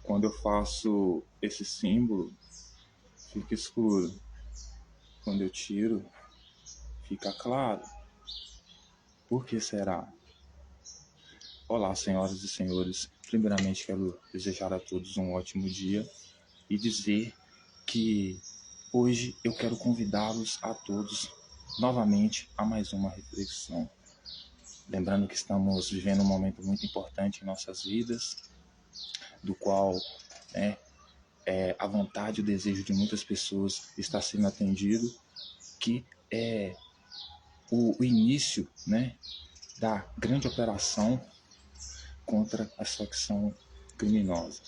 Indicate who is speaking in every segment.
Speaker 1: Quando eu faço esse símbolo, fica escuro. Quando eu tiro, fica claro. Por que será? Olá, senhoras e senhores. Primeiramente, quero desejar a todos um ótimo dia e dizer que hoje eu quero convidá-los a todos novamente a mais uma reflexão. Lembrando que estamos vivendo um momento muito importante em nossas vidas, do qual a vontade e o desejo de muitas pessoas está sendo atendido, que é o início, da grande operação contra a facção criminosa.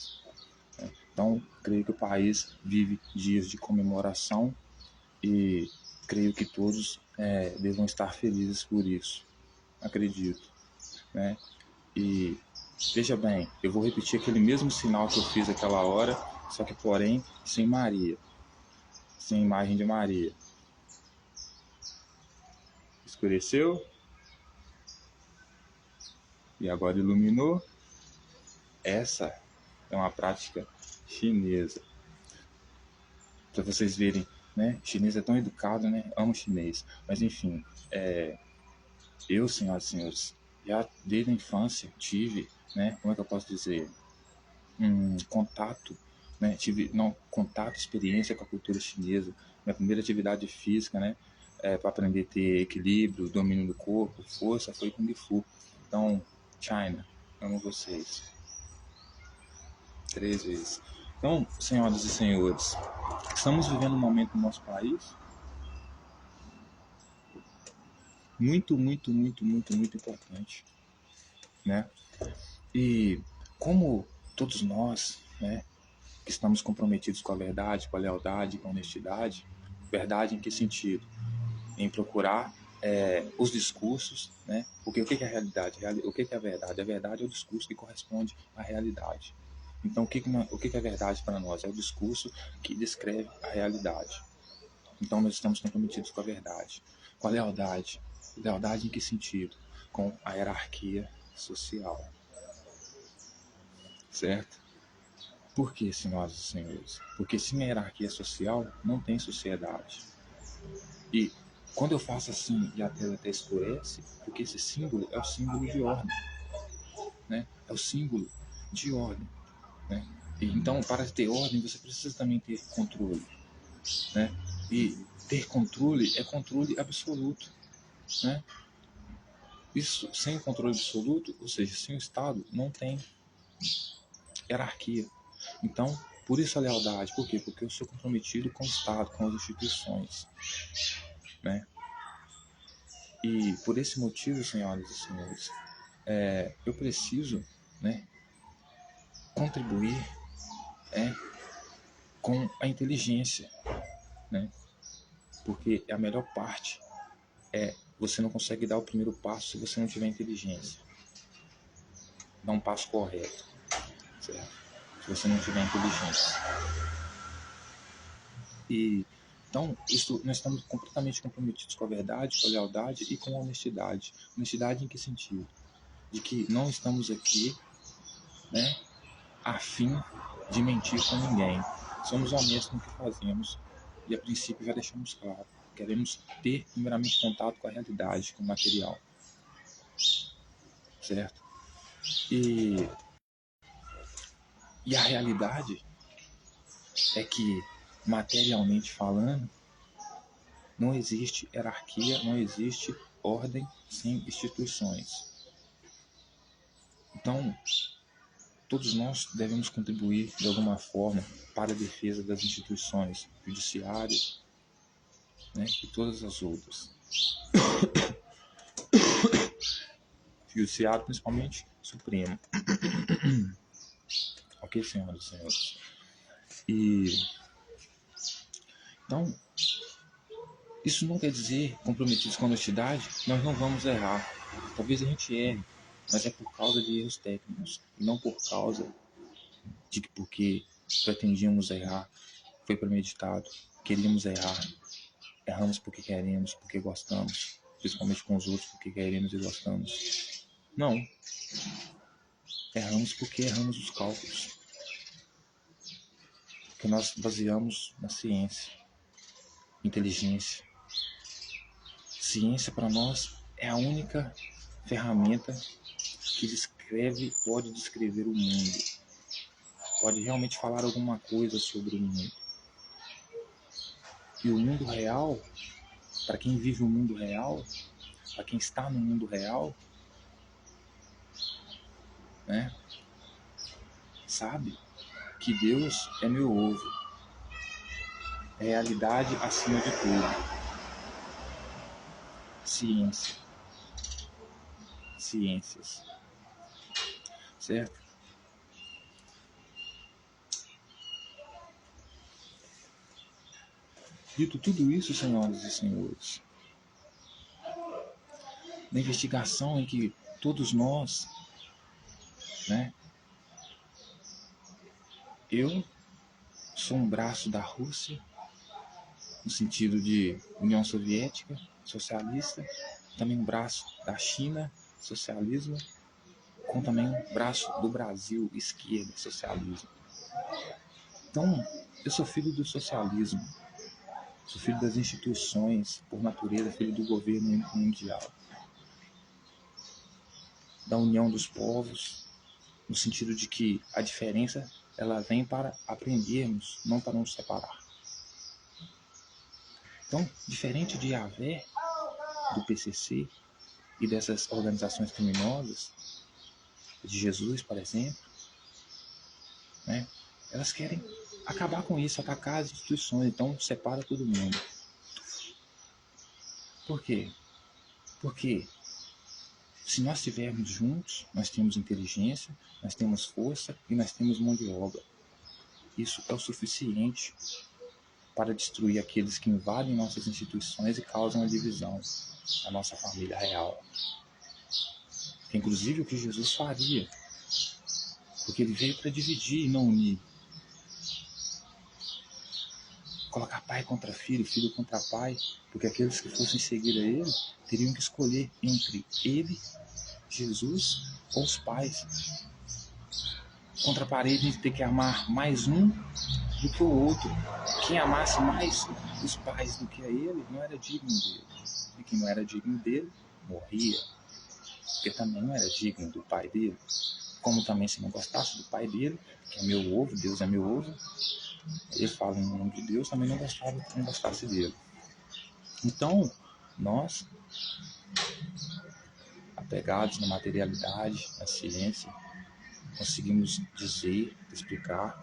Speaker 1: Então, creio que o país vive dias de comemoração e creio que todos devam estar felizes por isso. Acredito. E veja bem, eu vou repetir aquele mesmo sinal que eu fiz aquela hora, só que porém sem Maria, sem imagem de Maria. Escureceu e agora iluminou. Essa é uma prática chinesa. Para vocês verem, chinês é tão educado, amo chinês. Mas enfim, eu, senhoras e senhores, já desde a infância tive, como é que eu posso dizer, contato, contato, experiência com a cultura chinesa. Minha primeira atividade física, para aprender a ter equilíbrio, domínio do corpo, força, foi Kung Fu. Então, China, amo vocês. 3 vezes. Então, senhoras e senhores, estamos vivendo um momento no nosso país muito, muito, muito, muito, muito importante, E como todos nós, que estamos comprometidos com a verdade, com a lealdade, com a honestidade, verdade em que sentido? Em procurar os discursos, Porque o que é a realidade? O que é a verdade? A verdade é o discurso que corresponde à realidade. Então, o que é a verdade para nós? É o discurso que descreve a realidade. Então, nós estamos comprometidos com a verdade. Com a lealdade. Lealdade em que sentido? Com a hierarquia social. Certo? Por que, senhoras e senhores? Porque sem a hierarquia social, não tem sociedade. E quando eu faço assim e a tela até escurece, porque esse símbolo é o símbolo de ordem. É o símbolo de ordem. E, então, para ter ordem, você precisa também ter controle. E ter controle é controle absoluto. Isso, sem controle absoluto, ou seja, sem o Estado, não tem hierarquia. Então, por isso a lealdade. Por quê? Porque eu sou comprometido com o Estado, com as instituições. E por esse motivo, senhoras e senhores, eu preciso contribuir com a inteligência. Porque a melhor parte você não consegue dar o primeiro passo se você não tiver inteligência. Dar um passo correto, certo? Se você não tiver inteligência. E então, nós estamos completamente comprometidos com a verdade, com a lealdade e com a honestidade. Honestidade em que sentido? De que não estamos aqui, a fim de mentir com ninguém. Somos honestos no que fazemos e a princípio já deixamos claro. Queremos ter primeiramente contato com a realidade, com o material. Certo? E a realidade é que, materialmente falando, não existe hierarquia, não existe ordem sem instituições. Então, todos nós devemos contribuir de alguma forma para a defesa das instituições, judiciário, e todas as outras. Judiciário, principalmente Supremo. Ok, senhoras e senhores? Então, isso não quer dizer, comprometidos com a honestidade, nós não vamos errar. Talvez a gente erre, mas é por causa de erros técnicos, não por causa de que porque pretendíamos errar, foi premeditado, queríamos errar, erramos porque queremos, porque gostamos, principalmente com os outros, porque queremos e gostamos. Não. Erramos porque erramos os cálculos. Porque nós baseamos na ciência, inteligência. Ciência para nós é a única ferramenta que pode descrever o mundo, pode realmente falar alguma coisa sobre o mundo. E o mundo real, para quem vive o mundo real, para quem está no mundo real, né, sabe que Deus é meu ovo, é realidade acima de tudo. Ciência, ciências, certo? Dito tudo isso, senhoras e senhores, na investigação em que todos nós, né, eu sou um braço da Rússia, no sentido de União Soviética, socialista, também um braço da China, socialismo, com também um braço do Brasil, esquerda, socialismo. Então, eu sou filho do socialismo, sou filho das instituições, por natureza, filho do governo mundial, da união dos povos, no sentido de que a diferença ela vem para aprendermos, não para nos separar. Então, diferente de Yahvé, do PCC e dessas organizações criminosas, de Jesus, por exemplo, né, elas querem acabar com isso, atacar as instituições, então separa todo mundo. Por quê? Porque se nós estivermos juntos, nós temos inteligência, nós temos força e nós temos mão de obra. Isso é o suficiente para destruir aqueles que invadem nossas instituições e causam a divisão da nossa família real. Que, inclusive, o que Jesus faria, porque ele veio para dividir e não unir. Colocar pai contra filho, filho contra pai, porque aqueles que fossem seguir a ele teriam que escolher entre ele, Jesus, ou os pais. Contra a parede, de ter que amar mais um do que o outro. Quem amasse mais os pais do que a ele não era digno dele. E quem não era digno dele morria, porque também não era digno do pai dele. Como também, se não gostasse do pai dele, que é meu ovo, Deus é meu ovo, ele fala em nome de Deus, também não gostasse dele. Então, nós, apegados na materialidade, na ciência, conseguimos dizer, explicar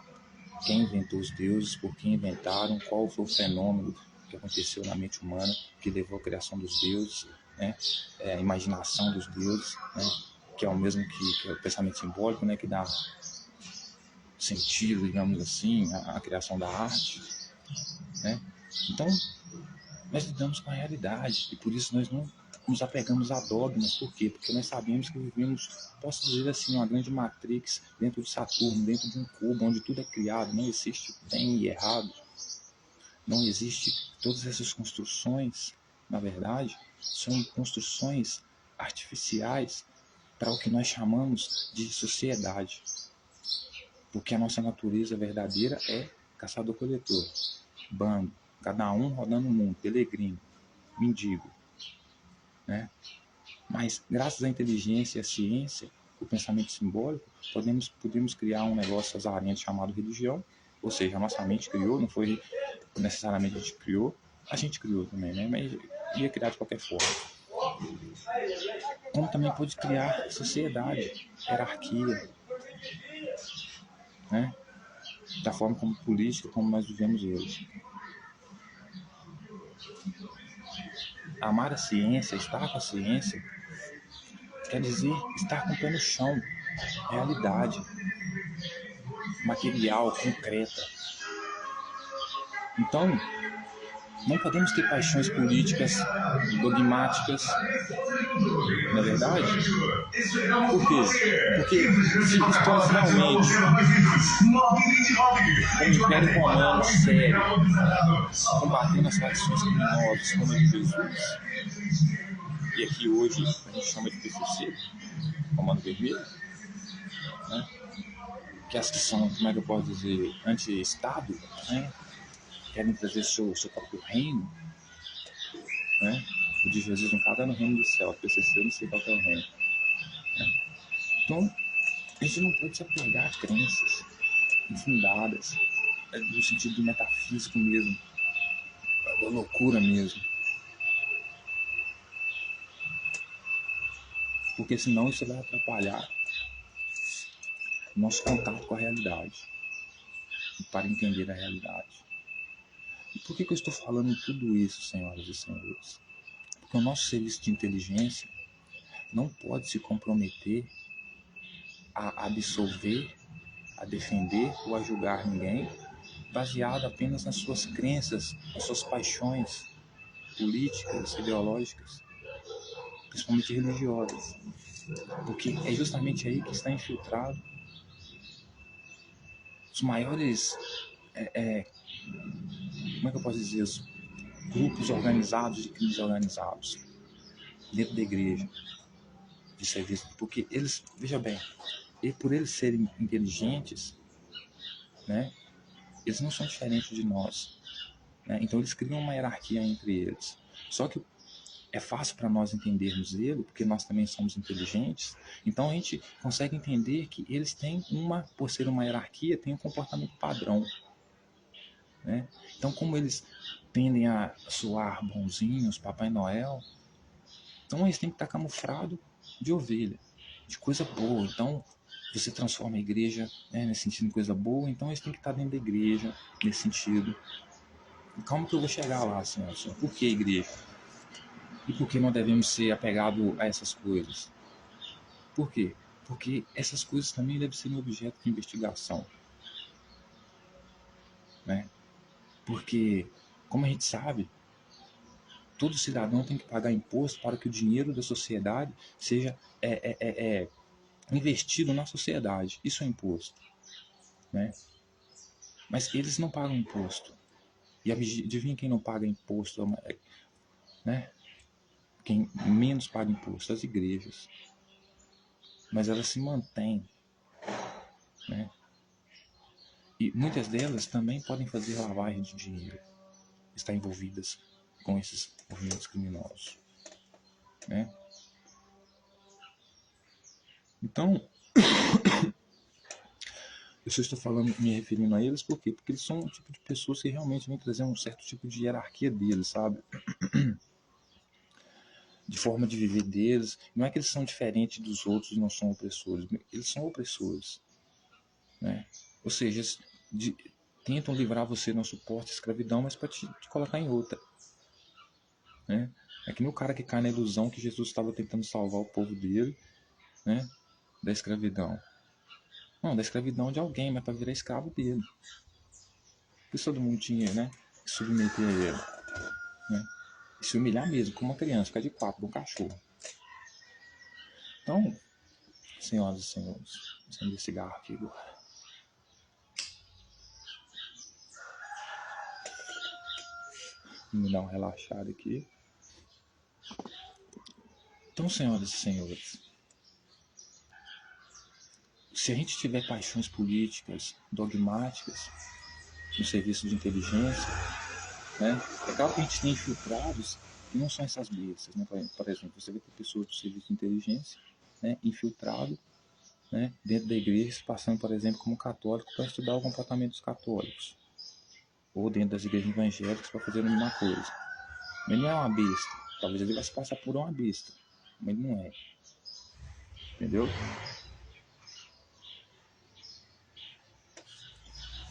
Speaker 1: quem inventou os deuses, por que inventaram, qual foi o fenômeno que aconteceu na mente humana que levou à criação dos deuses, né? A imaginação dos deuses, né? Que é o mesmo que é o pensamento simbólico, né? Que dá sentido, digamos assim, à criação da arte, né? Então, nós lidamos com a realidade e por isso nós não nos apegamos a dogmas. Por quê? Porque nós sabemos que vivemos, posso dizer assim, uma grande matrix dentro de Saturno, dentro de um cubo onde tudo é criado, não existe bem e errado, não existe todas essas construções, na verdade, são construções artificiais para o que nós chamamos de sociedade, porque a nossa natureza verdadeira é caçador-coletor, bando, cada um rodando o mundo, peregrino, mendigo, né? Mas graças à inteligência e à ciência, o pensamento simbólico, podemos criar um negócio azarento chamado religião, ou seja, a nossa mente criou, não foi necessariamente a gente criou, a gente criou também, né? Mas ia criar de qualquer forma. Como também pode criar sociedade, hierarquia, né? Da forma como política, como nós vivemos hoje. Amar a ciência, estar com a ciência, quer dizer estar com o pé no chão, realidade, material, concreta. Então, Não podemos ter paixões políticas dogmáticas, não é verdade? Por quê? Porque se estamos realmente com o Império Romano sério, combatendo as facções criminosas como de Jesus, e aqui hoje a gente chama de PCC, Comando Vermelho, né? Que as que são, como é que eu posso dizer, anti-Estado, né? Querem trazer seu próprio reino, né? O de Jesus, no caso, é no reino do céu. O PCC, eu não sei qual é o reino. Né? Então, a gente não pode se apegar a crenças infundadas, no sentido do metafísico mesmo, da loucura mesmo. Porque senão isso vai atrapalhar o nosso contato com a realidade, para entender a realidade. E por que eu estou falando tudo isso, senhoras e senhores? Porque o nosso serviço de inteligência não pode se comprometer a absolver, a defender ou a julgar ninguém baseado apenas nas suas crenças, nas suas paixões políticas, ideológicas, principalmente religiosas. Porque é justamente aí que está infiltrado os maiores, como é que eu posso dizer, os grupos organizados de crimes organizados dentro da igreja de serviço. Porque eles, veja bem, e por eles serem inteligentes, né, eles não são diferentes de nós. Né? Então eles criam uma hierarquia entre eles. Só que é fácil para nós entendermos ele, porque nós também somos inteligentes. Então a gente consegue entender que eles têm por ser uma hierarquia, tem um comportamento padrão. Né? Então, como eles tendem a soar bonzinhos, Papai Noel, então eles têm que estar camuflado de ovelha, de coisa boa. Então, você transforma a igreja, né, nesse sentido de coisa boa, então eles têm que estar dentro da igreja, nesse sentido. E como que eu vou chegar lá, senhor? Por que igreja? E por que não devemos ser apegados a essas coisas? Por quê? Porque essas coisas também devem ser um objeto de investigação. Né? Porque, como a gente sabe, todo cidadão tem que pagar imposto para que o dinheiro da sociedade seja investido na sociedade. Isso é imposto. Né? Mas eles não pagam imposto. E adivinha quem não paga imposto? Né? Quem menos paga imposto? As igrejas. Mas elas se mantêm. Né? E muitas delas também podem fazer lavagem de dinheiro. Estar envolvidas com esses movimentos criminosos. Né? Então, eu só estou falando, me referindo a eles, por quê? Porque eles são um tipo de pessoas que realmente vêm trazer um certo tipo de hierarquia deles, sabe? De forma de viver deles. Não é que eles são diferentes dos outros e não são opressores. Eles são opressores. Né? Ou seja, tentam livrar você no suporte à escravidão, mas para te colocar em outra. Né? É que nem o cara que cai na ilusão que Jesus estava tentando salvar o povo dele, né, da escravidão. Não, da escravidão de alguém, mas para virar escravo dele. Por isso todo mundo tinha, né, que submeter a ele. Né? E se humilhar mesmo, como uma criança, ficar de quatro, um cachorro. Então, senhoras e senhores, acender cigarro aqui agora. Me dar uma relaxada aqui. Então, senhoras e senhores, se a gente tiver paixões políticas, dogmáticas, no serviço de inteligência, né, é claro que a gente tem infiltrados que não são essas bestas. Né? Por exemplo, você vê que pessoas do serviço de inteligência, né, infiltrado, né, dentro da igreja, passando, por exemplo, como católico para estudar o comportamento dos católicos. Ou dentro das igrejas evangélicas para fazer a mesma coisa. Mas ele não é uma besta. Talvez ele vai se passar por uma besta, mas ele não é. Entendeu?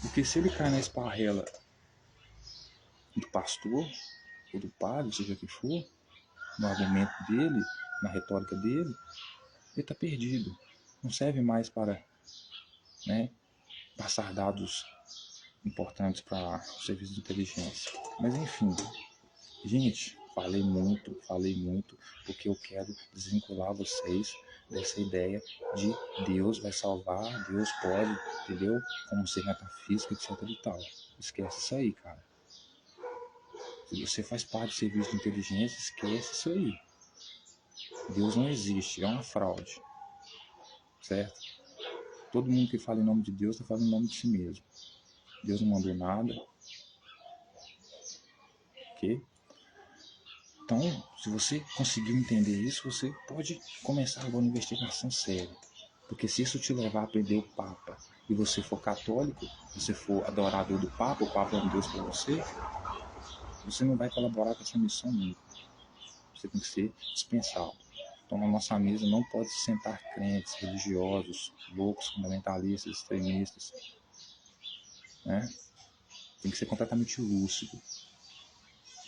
Speaker 1: Porque se ele cai na esparrela do pastor, ou do padre, seja o que for, no argumento dele, na retórica dele, ele está perdido. Não serve mais para, né, passar dados importantes para o serviço de inteligência. Mas enfim, gente, falei muito, porque eu quero desvincular vocês dessa ideia de Deus vai salvar, Deus pode, entendeu? Como ser metafísica, etc e tal. Esquece isso aí, cara. Se você faz parte do serviço de inteligência, esquece isso aí. Deus não existe, é uma fraude. Certo? Todo mundo que fala em nome de Deus está falando em nome de si mesmo. Deus não mandou nada. Ok? Então, se você conseguiu entender isso, você pode começar agora uma investigação séria. Porque se isso te levar a aprender o Papa e você for católico, você for adorador do Papa, o Papa é um Deus para você, você não vai colaborar com essa missão nunca. Você tem que ser dispensado. Então, na nossa mesa não pode se sentar crentes, religiosos, loucos, fundamentalistas, extremistas. Né? Tem que ser completamente lúcido.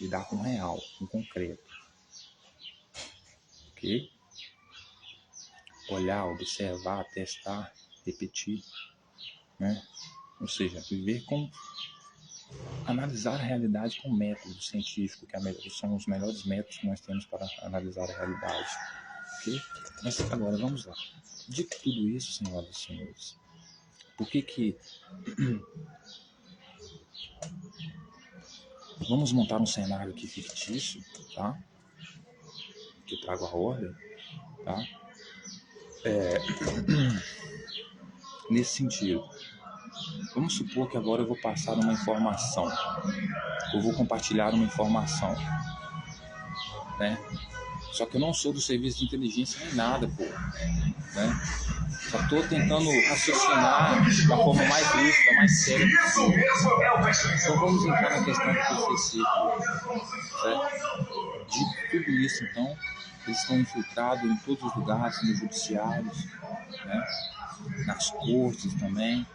Speaker 1: Lidar com o real, com o concreto. Ok? Olhar, observar, testar, repetir. Né? Ou seja, viver com... analisar a realidade com método científico, que são os melhores métodos que nós temos para analisar a realidade. Ok? Mas agora, vamos lá. Dito tudo isso, senhoras e senhores, por que vamos montar um cenário aqui fictício, tá? Que eu trago a ordem, tá? Nesse sentido, vamos supor que agora eu vou passar uma informação, eu vou compartilhar uma informação, né? Só que eu não sou do serviço de inteligência nem nada, pô, né? Só estou tentando raciocinar da forma mais lúcida, mais séria possível. Então vamos entrar na questão do PCC, certo? De tudo isso, então, eles estão infiltrados em todos os lugares, nos judiciários, né? Nas cortes também.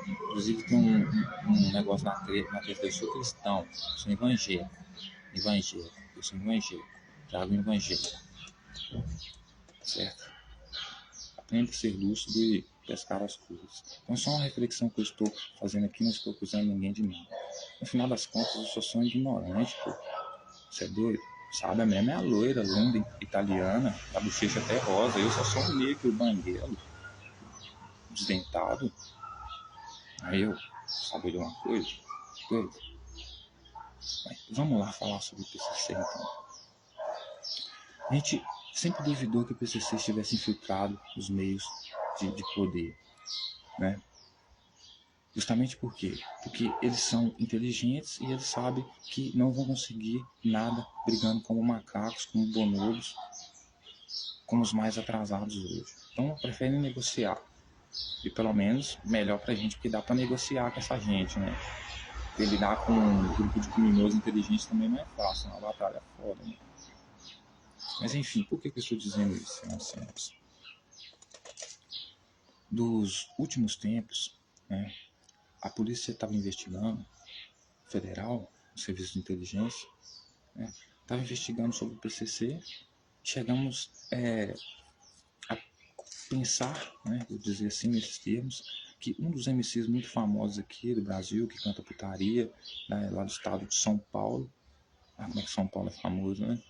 Speaker 1: Inclusive tem um negócio na TV, eu sou cristão, eu sou evangélico, eu sou evangélico, trago evangélico, certo? Aprenda a ser lúcido e pescar as coisas. Então, só uma reflexão que eu estou fazendo aqui, não estou acusando ninguém de nada. No final das contas, eu só sou um ignorante, pô. Você é doido? Sabe, a mesma é a loira, linda, italiana, a bochecha até rosa. Eu só sou um negro, banguelo, desdentado. Aí eu, sabe de uma coisa? Doido. Mas vamos lá falar sobre o PCC, então. A gente sempre duvidou que o PCC estivesse infiltrado nos meios de poder, né? Justamente por quê? Porque eles são inteligentes e eles sabem que não vão conseguir nada brigando como macacos, como bonobos, como os mais atrasados hoje. Então preferem negociar. E pelo menos melhor pra gente, porque dá pra negociar com essa gente, né? Porque lidar com um grupo de criminosos inteligentes também não é fácil, é uma batalha foda, né? Mas enfim, por que eu estou dizendo isso, senhoras e senhores? Dos últimos tempos, né, a polícia estava investigando, federal, o serviço de inteligência, estava investigando sobre o PCC. Chegamos a pensar, né, vou dizer assim nesses termos, que um dos MCs muito famosos aqui do Brasil, que canta putaria, né, lá do estado de São Paulo, como é que São Paulo é famoso, né?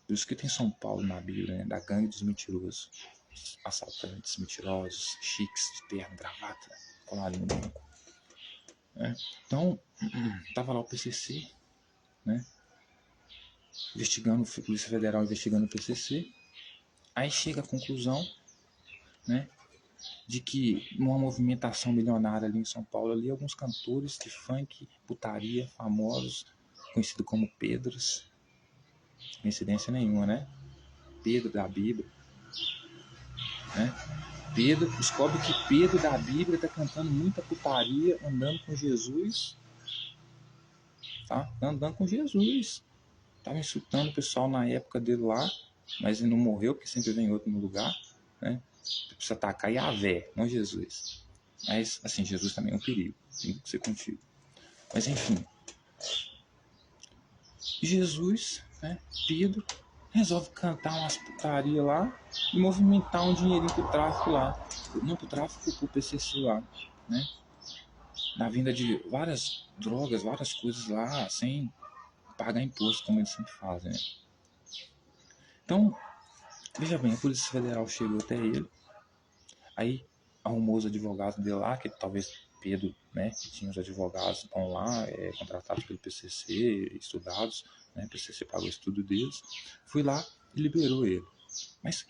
Speaker 1: Por isso que tem São Paulo na Bíblia, né, da gangue dos mentirosos, assaltantes, mentirosos, chiques, de terno, gravata, colarinho branco. Né? Então, tava lá o PCC, né? Investigando, a Polícia Federal investigando o PCC. Aí chega a conclusão, né, de que numa movimentação milionária ali em São Paulo, ali alguns cantores de funk, putaria, famosos, conhecidos como Pedros, coincidência nenhuma, né? Pedro da Bíblia, né? Pedro, descobre que Pedro da Bíblia está cantando muita putaria, andando com Jesus, tá? Andando com Jesus. Estava insultando o pessoal na época dele lá, mas ele não morreu, porque sempre vem outro no lugar, né? Precisa atacar Yahvé, não Jesus. Mas, assim, Jesus também é um perigo, tem que ser contigo. Mas, enfim. Jesus, né, Pedro, resolve cantar umas putaria lá e movimentar um dinheirinho pro tráfico lá. Não pro tráfico, pro PCC lá, né? na vinda de várias drogas, várias coisas lá, sem pagar imposto, como eles sempre fazem, né? Então, veja bem, a Polícia Federal chegou até ele, aí arrumou os advogados dele lá, que talvez Pedro, né, que tinha os advogados que estão lá, contratados pelo PCC, estudados, né, o PCC pagou o estudo deles, fui lá e liberou ele. Mas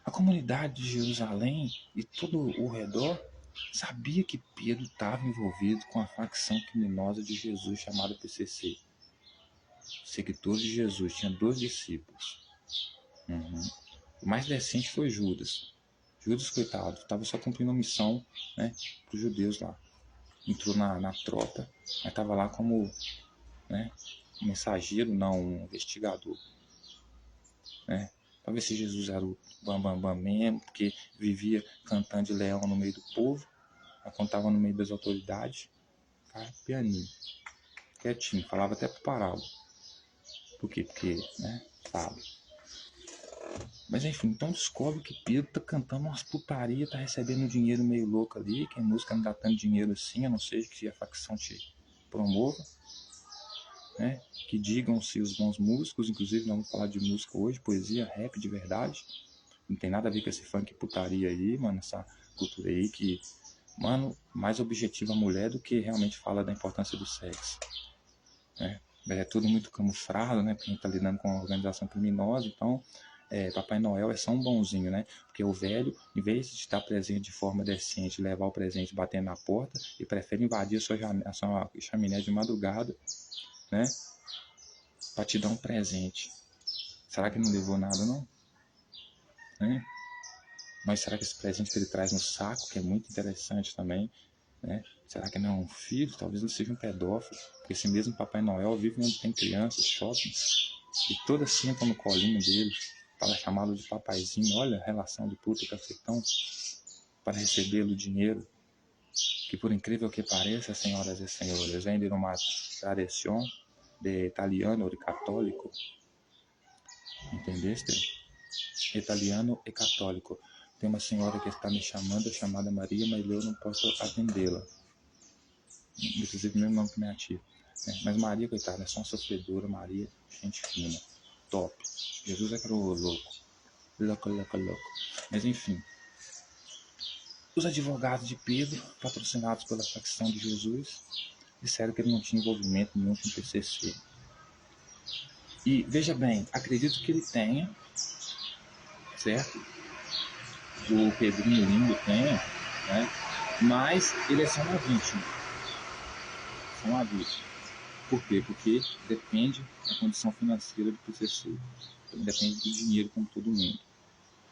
Speaker 1: a comunidade de Jerusalém e todo o redor sabia que Pedro estava envolvido com a facção criminosa de Jesus chamada PCC. Seguidores de Jesus, tinha 2 discípulos. O mais decente foi Judas. Judas, coitado, estava só cumprindo uma missão, né, para os judeus lá. Entrou na tropa, mas estava lá como, né, um mensageiro, não um investigador. Né, para ver se Jesus era o bambambam mesmo, porque vivia cantando de leão no meio do povo, quando estava no meio das autoridades, cara, pianinho, quietinho, falava até pro parábola. Por quê? Porque, né, sabe. Mas enfim, então descobre que Pedro tá cantando umas putaria, tá recebendo dinheiro meio louco ali, que a música não dá tanto dinheiro assim, a não ser que a facção te promova, né? Que digam-se os bons músicos, inclusive nós vamos falar de música hoje, poesia, rap de verdade. Não tem nada a ver com esse funk putaria aí, mano, essa cultura aí que, mano, mais objetiva a mulher do que realmente fala da importância do sexo, né? É tudo muito camuflado, né? Porque a gente tá lidando com uma organização criminosa, então Papai Noel é só um bonzinho, né? Porque o velho, em vez de estar presente de forma decente, levar o presente batendo na porta, ele prefere invadir a sua chaminé de madrugada, né? Para te dar um presente. Será que não levou nada, não? Né? Mas será que esse presente que ele traz no saco, que é muito interessante também, né? Será que não é um filho? Talvez não seja um pedófilo, porque esse mesmo Papai Noel vive onde tem crianças, shoppings, e todas sentam no colinho dele para chamá-lo de papaizinho. Olha a relação de puta cafetão para recebê-lo dinheiro, que por incrível que pareça, senhoras e senhores, vem de uma tradição de italiano e católico, entendeste? Italiano e católico. Tem uma senhora que está me chamando, chamada Maria, mas eu não posso atendê-la. Inclusive, mesmo nome que minha tia. Mas Maria, coitada, é só uma sofredora. Maria, gente fina, top. Jesus é caro louco. Louco. Mas enfim. Os advogados de Pedro, patrocinados pela facção de Jesus, disseram que ele não tinha envolvimento nenhum com o PCC. E, veja bem, acredito que ele tenha, certo? O Pedrinho lindo tenha, né? Mas ele é só uma vítima. Só uma vítima. Por quê? Porque depende da condição financeira do PCC. Depende do dinheiro, como todo mundo.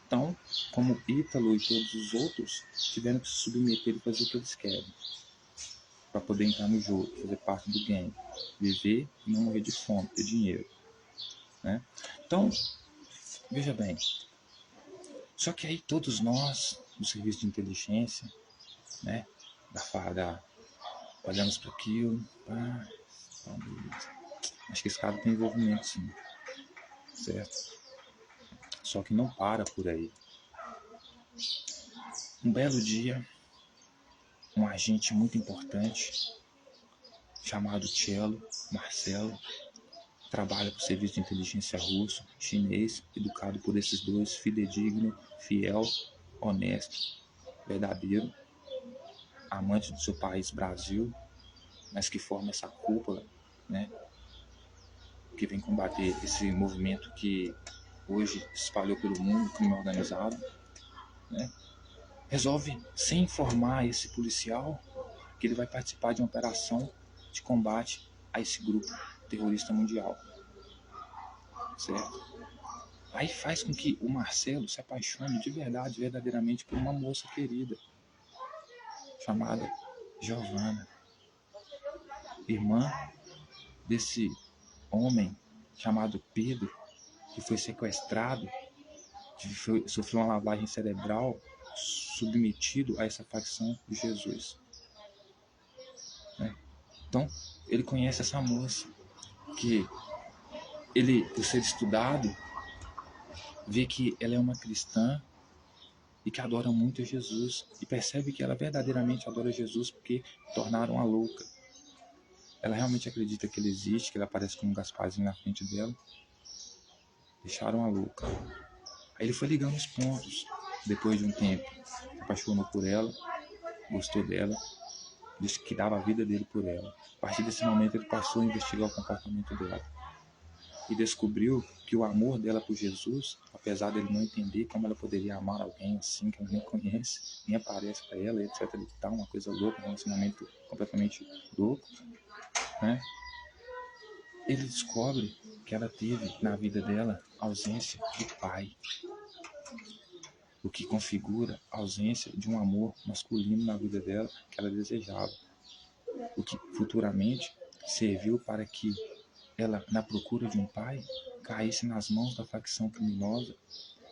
Speaker 1: Então, como Ítalo e todos os outros, tiveram que se submeter e fazer o que eles querem. Para poder entrar no jogo, fazer parte do game. Viver e não morrer de fome, ter dinheiro. Né? Então, veja bem. Só que aí todos nós, do serviço de inteligência, né, olhamos para aquilo, acho que esse cara tem envolvimento sim, certo? Só que não para por aí. Um belo dia, um agente muito importante, chamado Marcelo, trabalha para o serviço de inteligência russo, chinês, educado por esses dois, fidedigno, fiel, honesto, verdadeiro, amante do seu país, Brasil, mas que forma essa cúpula, né, que vem combater esse movimento que hoje se espalhou pelo mundo, crime organizado, né, resolve, sem informar esse policial, que ele vai participar de uma operação de combate a esse grupo terrorista mundial, certo? Aí faz com que o Marcelo se apaixone de verdade, verdadeiramente, por uma moça querida, chamada Giovanna, irmã desse homem chamado Pedro, que foi sequestrado, que sofreu uma lavagem cerebral, submetido a essa facção de Jesus. Né? Então, ele conhece essa moça, que ele, por ser estudado, vê que ela é uma cristã, e que adora muito a Jesus, e percebe que ela verdadeiramente adora Jesus porque tornaram-a louca. Ela realmente acredita que ele existe, que ele aparece como um Gasparzinho na frente dela. Deixaram-a louca. Aí ele foi ligando os pontos. Depois de um tempo, se apaixonou por ela, gostou dela, disse que dava a vida dele por ela. A partir desse momento ele passou a investigar o comportamento dela e descobriu que o amor dela por Jesus, apesar dele não entender como ela poderia amar alguém assim que ela nem conhece, nem aparece para ela, etc, e tal, uma coisa louca, um relacionamento completamente louco, né? Ele descobre que ela teve na vida dela ausência de pai, o que configura a ausência de um amor masculino na vida dela que ela desejava, o que futuramente serviu para que ela, na procura de um pai, caísse nas mãos da facção criminosa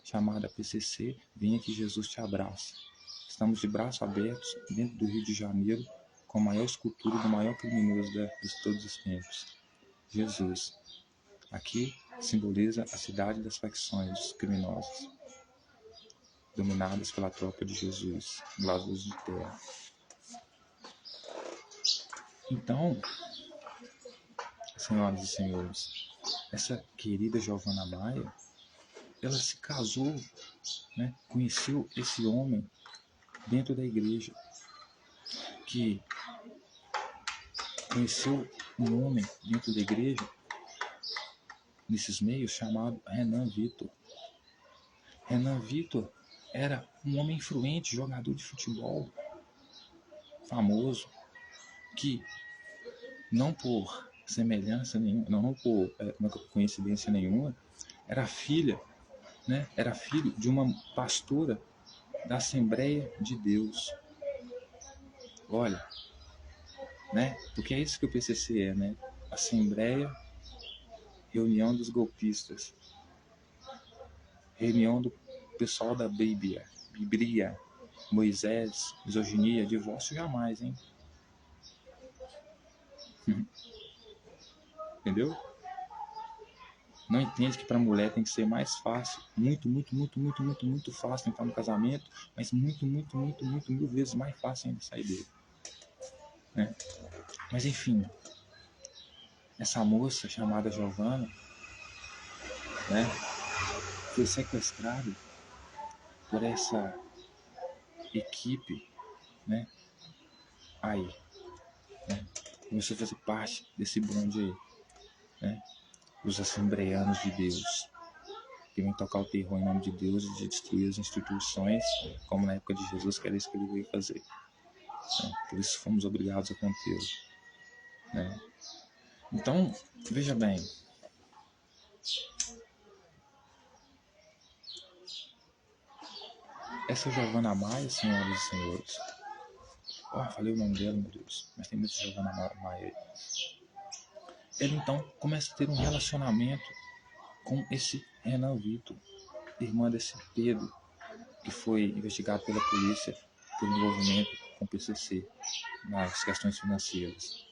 Speaker 1: chamada PCC. Venha que Jesus te abraça. Estamos de braços abertos dentro do Rio de Janeiro com a maior escultura do maior criminoso de todos os tempos, Jesus. Aqui simboliza a cidade das facções dos criminosos, dominadas pela tropa de Jesus, glóbulos de terra. Então, senhoras e senhores, essa querida Giovanna Maia, ela se casou, né, conheceu esse homem dentro da igreja, que conheceu um homem dentro da igreja, nesses meios, chamado Renan Vitor. Renan Vitor era um homem influente, jogador de futebol, famoso, que não por semelhança nenhuma, não por coincidência nenhuma, era filha, né? Era filho de uma pastora da Assembleia de Deus. Olha, né? Porque é isso que o PCC é, né? Assembleia, reunião dos golpistas, reunião do pessoal da Bíblia, Moisés, misoginia, divórcio jamais, hein? Entendeu? Não entende que para mulher tem que ser mais fácil, muito fácil entrar no casamento, mas muito mil vezes mais fácil ainda sair dele, né? Mas enfim, essa moça chamada Giovanna, né, foi sequestrada por essa equipe, né, aí, né, começou a fazer parte desse bonde aí, né, os assembleanos de Deus, que vem tocar o terror em nome de Deus e de destruir as instituições, como na época de Jesus, que era isso que ele veio fazer, né? Por isso fomos obrigados a contê-lo, né? Então, veja bem, essa Giovanna Maia, senhoras e senhores, falei o nome dela, meu Deus, mas tem muita Giovanna Maia aí. Ela então começa a ter um relacionamento com esse Renan Vitor, irmã desse Pedro, que foi investigado pela polícia por envolvimento com o PCC nas questões financeiras.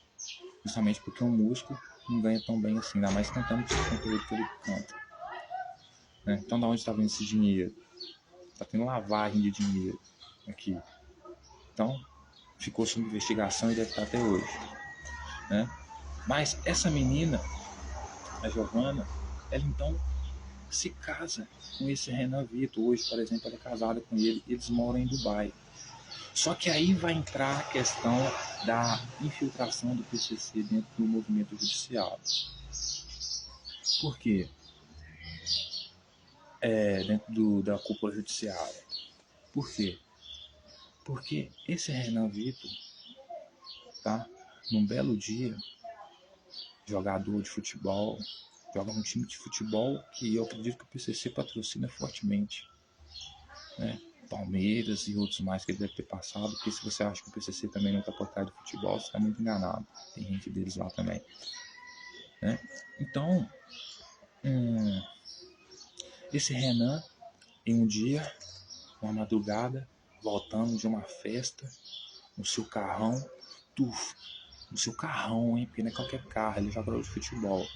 Speaker 1: Justamente porque um músico não ganha tão bem assim, ainda mais cantando o conteúdo que ele canta, né? Então, da onde está vindo esse dinheiro? Está tendo lavagem de dinheiro aqui. Então, ficou sob investigação e deve estar até hoje, né? Mas essa menina, a Giovanna, ela então se casa com esse Renan Vitor. Hoje, por exemplo, ela é casada com ele, eles moram em Dubai. Só que aí vai entrar a questão da infiltração do PCC dentro do movimento judiciário. Por quê? Dentro da cúpula judiciária. Por quê? Porque esse Renan Vitor, tá, num belo dia, jogador de futebol, joga um time de futebol que eu acredito que o PCC patrocina fortemente, né? Palmeiras e outros mais que ele deve ter passado, porque se você acha que o PCC também não está por trás do futebol, você está muito enganado. Tem gente deles lá também, né? Então, esse Renan, em um dia, uma madrugada, voltando de uma festa, no seu carrão, no seu carrão, hein? Porque não é qualquer carro, ele jogador de futebol,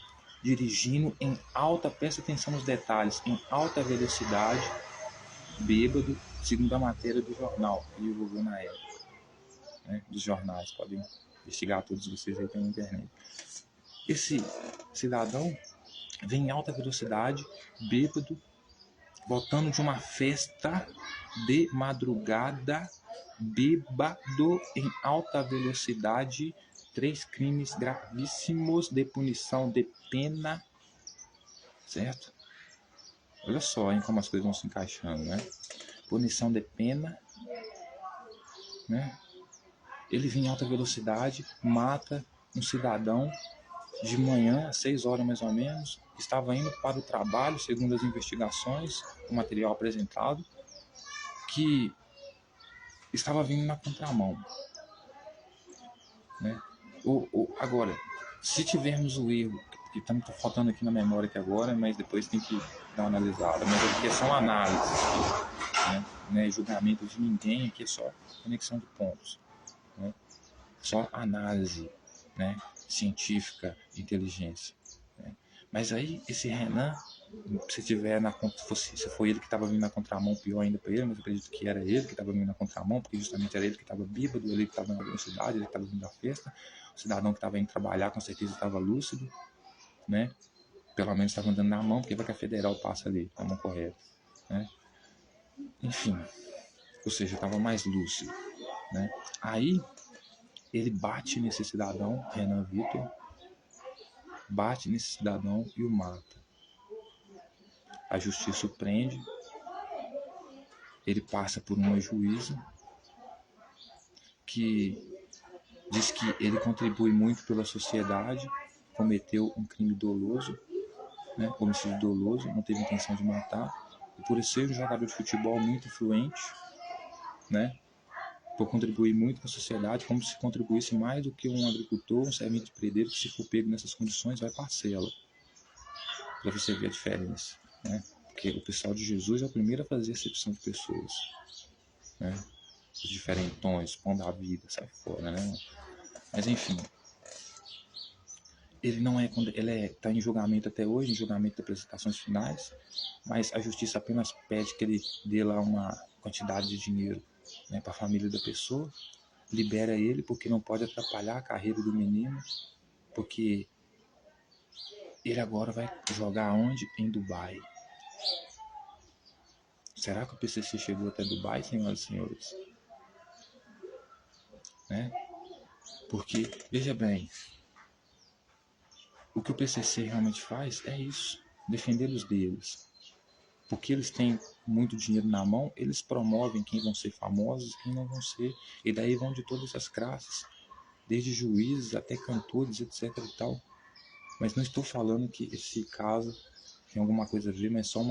Speaker 1: dirigindo em alta, presta atenção nos detalhes, em alta velocidade, bêbado, segundo a matéria do jornal que divulgou na época, né, dos jornais, podem investigar todos vocês aí pela internet. Esse cidadão vem em alta velocidade, bêbado, voltando de uma festa de madrugada, bêbado em alta velocidade, 3 crimes gravíssimos de punição de pena, certo? Olha só, hein, como as coisas vão se encaixando, né? Punição de pena, né? Ele vem em alta velocidade, mata um cidadão de manhã, às 6 horas mais ou menos, estava indo para o trabalho, segundo as investigações, o material apresentado, que estava vindo na contramão, né? Agora, se tivermos o erro, que está faltando aqui na memória aqui agora, mas depois tem que dar uma analisada, mas aqui é só uma análise, né? Não é julgamento de ninguém, aqui é só conexão de pontos, né? Só análise, né, científica, inteligência, né? Mas aí esse Renan, se tiver se foi ele que estava vindo na contramão, pior ainda para ele, mas eu acredito que era ele que estava vindo na contramão, porque justamente era ele que estava bêbado, ele que estava na velocidade, ele que estava vindo da festa, o cidadão que estava indo trabalhar com certeza estava lúcido, né? Pelo menos estava andando na mão, porque vai que a federal passa ali, na mão correta, né? Enfim, ou seja, estava mais lúcido, né? Aí ele bate nesse cidadão, Renan Vitor, bate nesse cidadão e o mata. A justiça o prende, ele passa por uma juíza que diz que ele contribui muito pela sociedade, cometeu um crime doloso, né, homicídio doloso, não teve intenção de matar, e por ser um jogador de futebol muito influente, né, por contribuir muito com a sociedade, como se contribuísse mais do que um agricultor, um servente de pedreiro, que se for pego nessas condições vai parcela, para você ver a diferença, né? Porque o pessoal de Jesus é o primeiro a fazer acepção de pessoas, né? Os diferentões, pão da vida, sai fora, né? Mas enfim, ele não é, ele está em julgamento até hoje, em julgamento de apresentações finais, mas a justiça apenas pede que ele dê lá uma quantidade de dinheiro, né, para a família da pessoa, libera ele porque não pode atrapalhar a carreira do menino, porque ele agora vai jogar onde? Em Dubai. Será que o PCC chegou até Dubai, senhoras e senhores? Né? Porque, veja bem, o que o PCC realmente faz é isso, defender os deles. Porque eles têm muito dinheiro na mão, eles promovem quem vão ser famosos e quem não vão ser. E daí vão de todas as classes, desde juízes até cantores, etc e tal. Mas não estou falando que esse caso tem alguma coisa a ver, mas só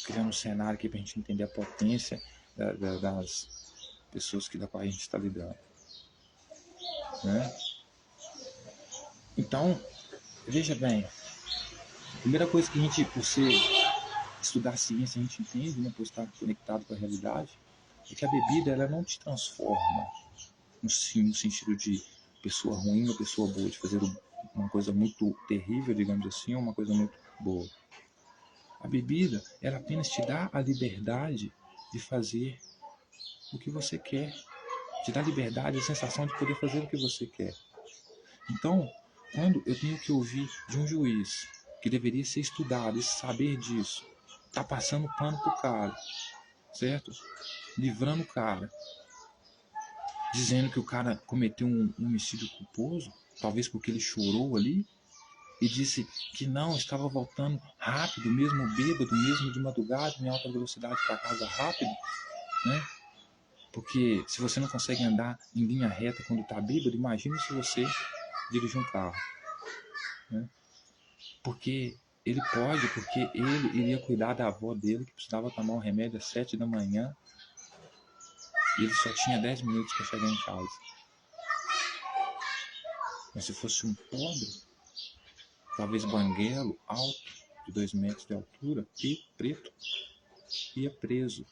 Speaker 1: criando um cenário aqui para a gente entender a potência das pessoas da qual a gente está lidando, né? Então, veja bem, a primeira coisa que a gente, por ser estudar ciência, a gente entende, né, por estar conectado com a realidade, é que a bebida ela não te transforma no sentido de pessoa ruim ou pessoa boa, de fazer uma coisa muito terrível, digamos assim, ou uma coisa muito boa. A bebida, ela apenas te dá a liberdade de fazer o que você quer, te dá liberdade, a sensação de poder fazer o que você quer. Então, quando eu tenho que ouvir de um juiz que deveria ser estudado e saber disso, tá passando pano pro cara, certo? Livrando o cara, dizendo que o cara cometeu um homicídio culposo, talvez porque ele chorou ali, e disse que não, estava voltando rápido, mesmo bêbado, mesmo de madrugada, em alta velocidade para casa rápido, né? Porque se você não consegue andar em linha reta quando está bêbado, imagine se você dirigir um carro, né? Porque ele pode, porque ele iria cuidar da avó dele, que precisava tomar um remédio às 7 da manhã, e ele só tinha 10 minutos para chegar em casa. Mas se fosse um pobre, talvez banguelo, alto, de 2 metros de altura, e preto, ia preso.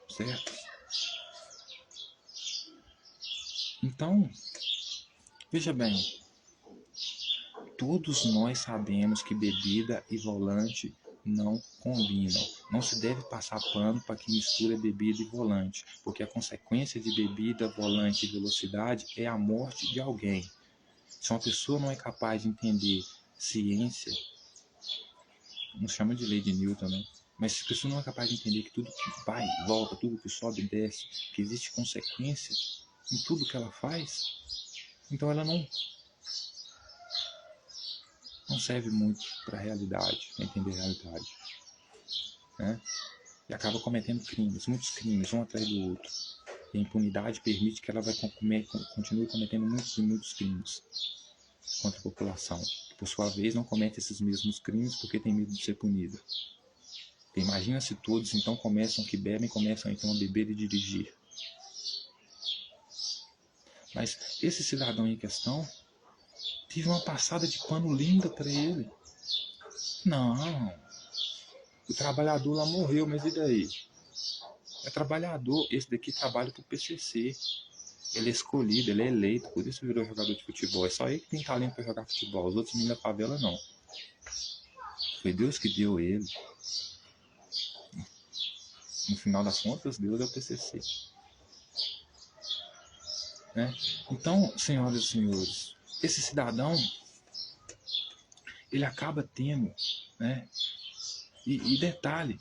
Speaker 1: Certo? Então, veja bem, todos nós sabemos que bebida e volante não combinam. Não se deve passar pano para quem mistura bebida e volante, porque a consequência de bebida, volante e velocidade é a morte de alguém. Se uma pessoa não é capaz de entender ciência, não chama de lei de Newton, né? Mas se a pessoa não é capaz de entender que tudo que vai e volta, tudo que sobe e desce, que existe consequência em tudo que ela faz, então ela não serve muito para a realidade, para entender a realidade, né? E acaba cometendo crimes, muitos crimes, um atrás do outro. E a impunidade permite que ela continue cometendo muitos e muitos crimes contra a população, que por sua vez não comete esses mesmos crimes porque tem medo de ser punida. Imagina se todos então que bebem, começam então a beber e dirigir. Mas esse cidadão em questão teve uma passada de pano linda para ele. Não, o trabalhador lá morreu, mas e daí? É trabalhador, esse daqui trabalha pro PCC. Ele é escolhido, ele é eleito, por isso virou jogador de futebol. É só ele que tem talento para jogar futebol, os outros meninos da favela não. Foi Deus que deu ele. No final das contas, Deus é o PCC. Né? Então, senhoras e senhores, esse cidadão, ele acaba tendo, né? E detalhe,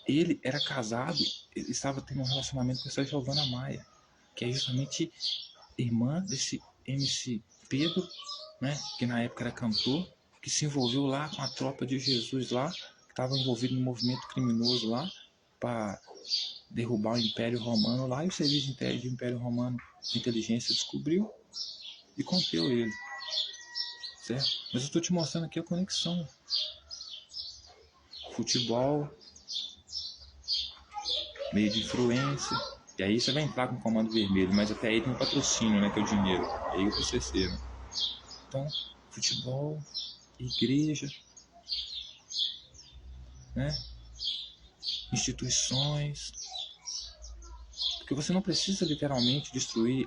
Speaker 1: ele era casado, ele estava tendo um relacionamento com essa Giovana Maia, que é justamente irmã desse MC Pedro, né? Que na época era cantor, que se envolveu lá com a tropa de Jesus lá, que estava envolvido no movimento criminoso lá, para derrubar o Império Romano lá, e o serviço de Império Romano de inteligência descobriu e conteu ele, certo? Mas eu estou te mostrando aqui a conexão. Futebol, meio de influência, e aí você vai entrar com o comando vermelho, mas até aí tem um patrocínio, né, que é o dinheiro, e aí o PCC, né? Então, futebol, igreja, né? Instituições, porque você não precisa literalmente destruir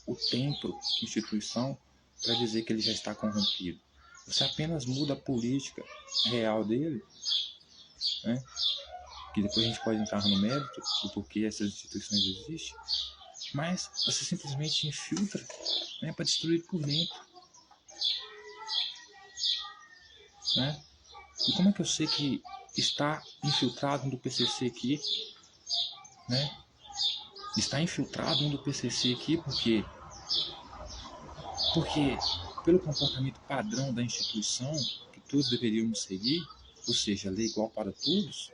Speaker 1: o templo, instituição, para dizer que ele já está corrompido. Você apenas muda a política real dele, né? Que depois a gente pode entrar no mérito do porquê essas instituições existem, mas você simplesmente infiltra, né, para destruir por dentro, né? E como é que eu sei que está infiltrado um do PCC aqui, né? Está infiltrado um do PCC aqui porque pelo comportamento padrão da instituição que todos deveríamos seguir, ou seja, lei igual para todos,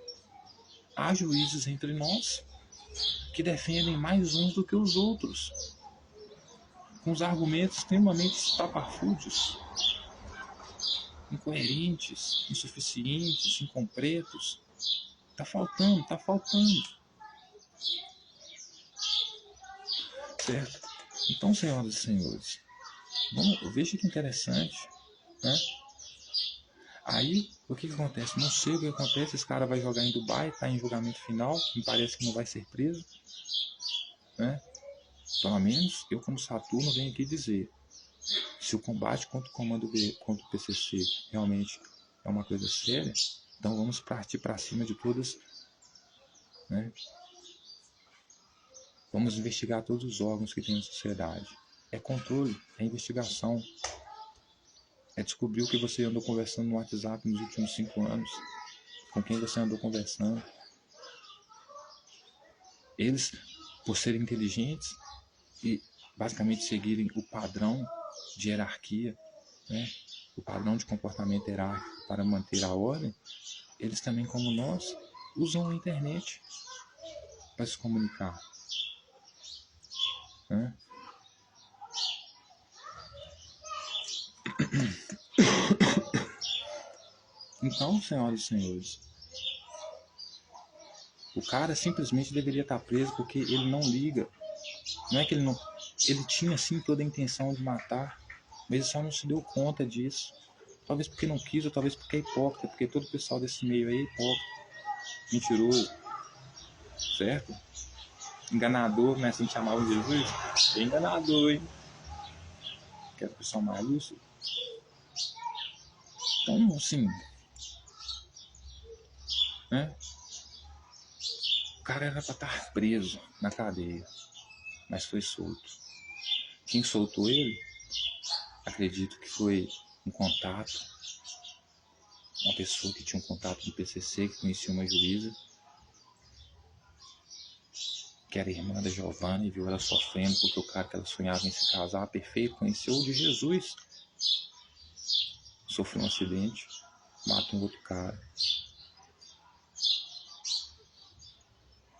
Speaker 1: há juízes entre nós que defendem mais uns do que os outros, com os argumentos extremamente estapafúrdios, incoerentes, insuficientes, incompletos. Tá faltando. Certo? Então, senhoras e senhores, veja que interessante, né? Aí, o que acontece? Não sei o que acontece, esse cara vai jogar em Dubai, tá em julgamento final, me parece que não vai ser preso, né? Pelo menos, eu como Saturno venho aqui dizer, se o combate contra contra o PCC realmente é uma coisa séria, então vamos partir para cima de todas, né? Vamos investigar todos os órgãos que tem na sociedade. É controle, é investigação, é descobrir o que você andou conversando no WhatsApp nos últimos 5 anos, com quem você andou conversando. Eles, por serem inteligentes e basicamente seguirem o padrão de hierarquia, né, o padrão de comportamento hierárquico para manter a ordem, eles também, como nós, usam a internet para se comunicar, né? Então, senhoras e senhores, o cara simplesmente deveria estar preso porque ele não liga. Não é que ele não... Ele tinha sim toda a intenção de matar, mas ele só não se deu conta disso. Talvez porque não quis, ou talvez porque é hipócrita, porque todo o pessoal desse meio aí é hipócrita, mentiroso, certo? Enganador, né? Assim que chamavam Jesus. É enganador, hein? Que era o pessoal mais lúcido. Então, assim, né? O cara era para estar preso na cadeia, mas foi solto. Quem soltou ele, acredito que foi um contato, uma pessoa que tinha um contato do PCC, que conhecia uma juíza, que era irmã da Giovana, e viu ela sofrendo porque o cara que ela sonhava em se casar, perfeito, conheceu o de Jesus, sofreu um acidente, mata um outro cara.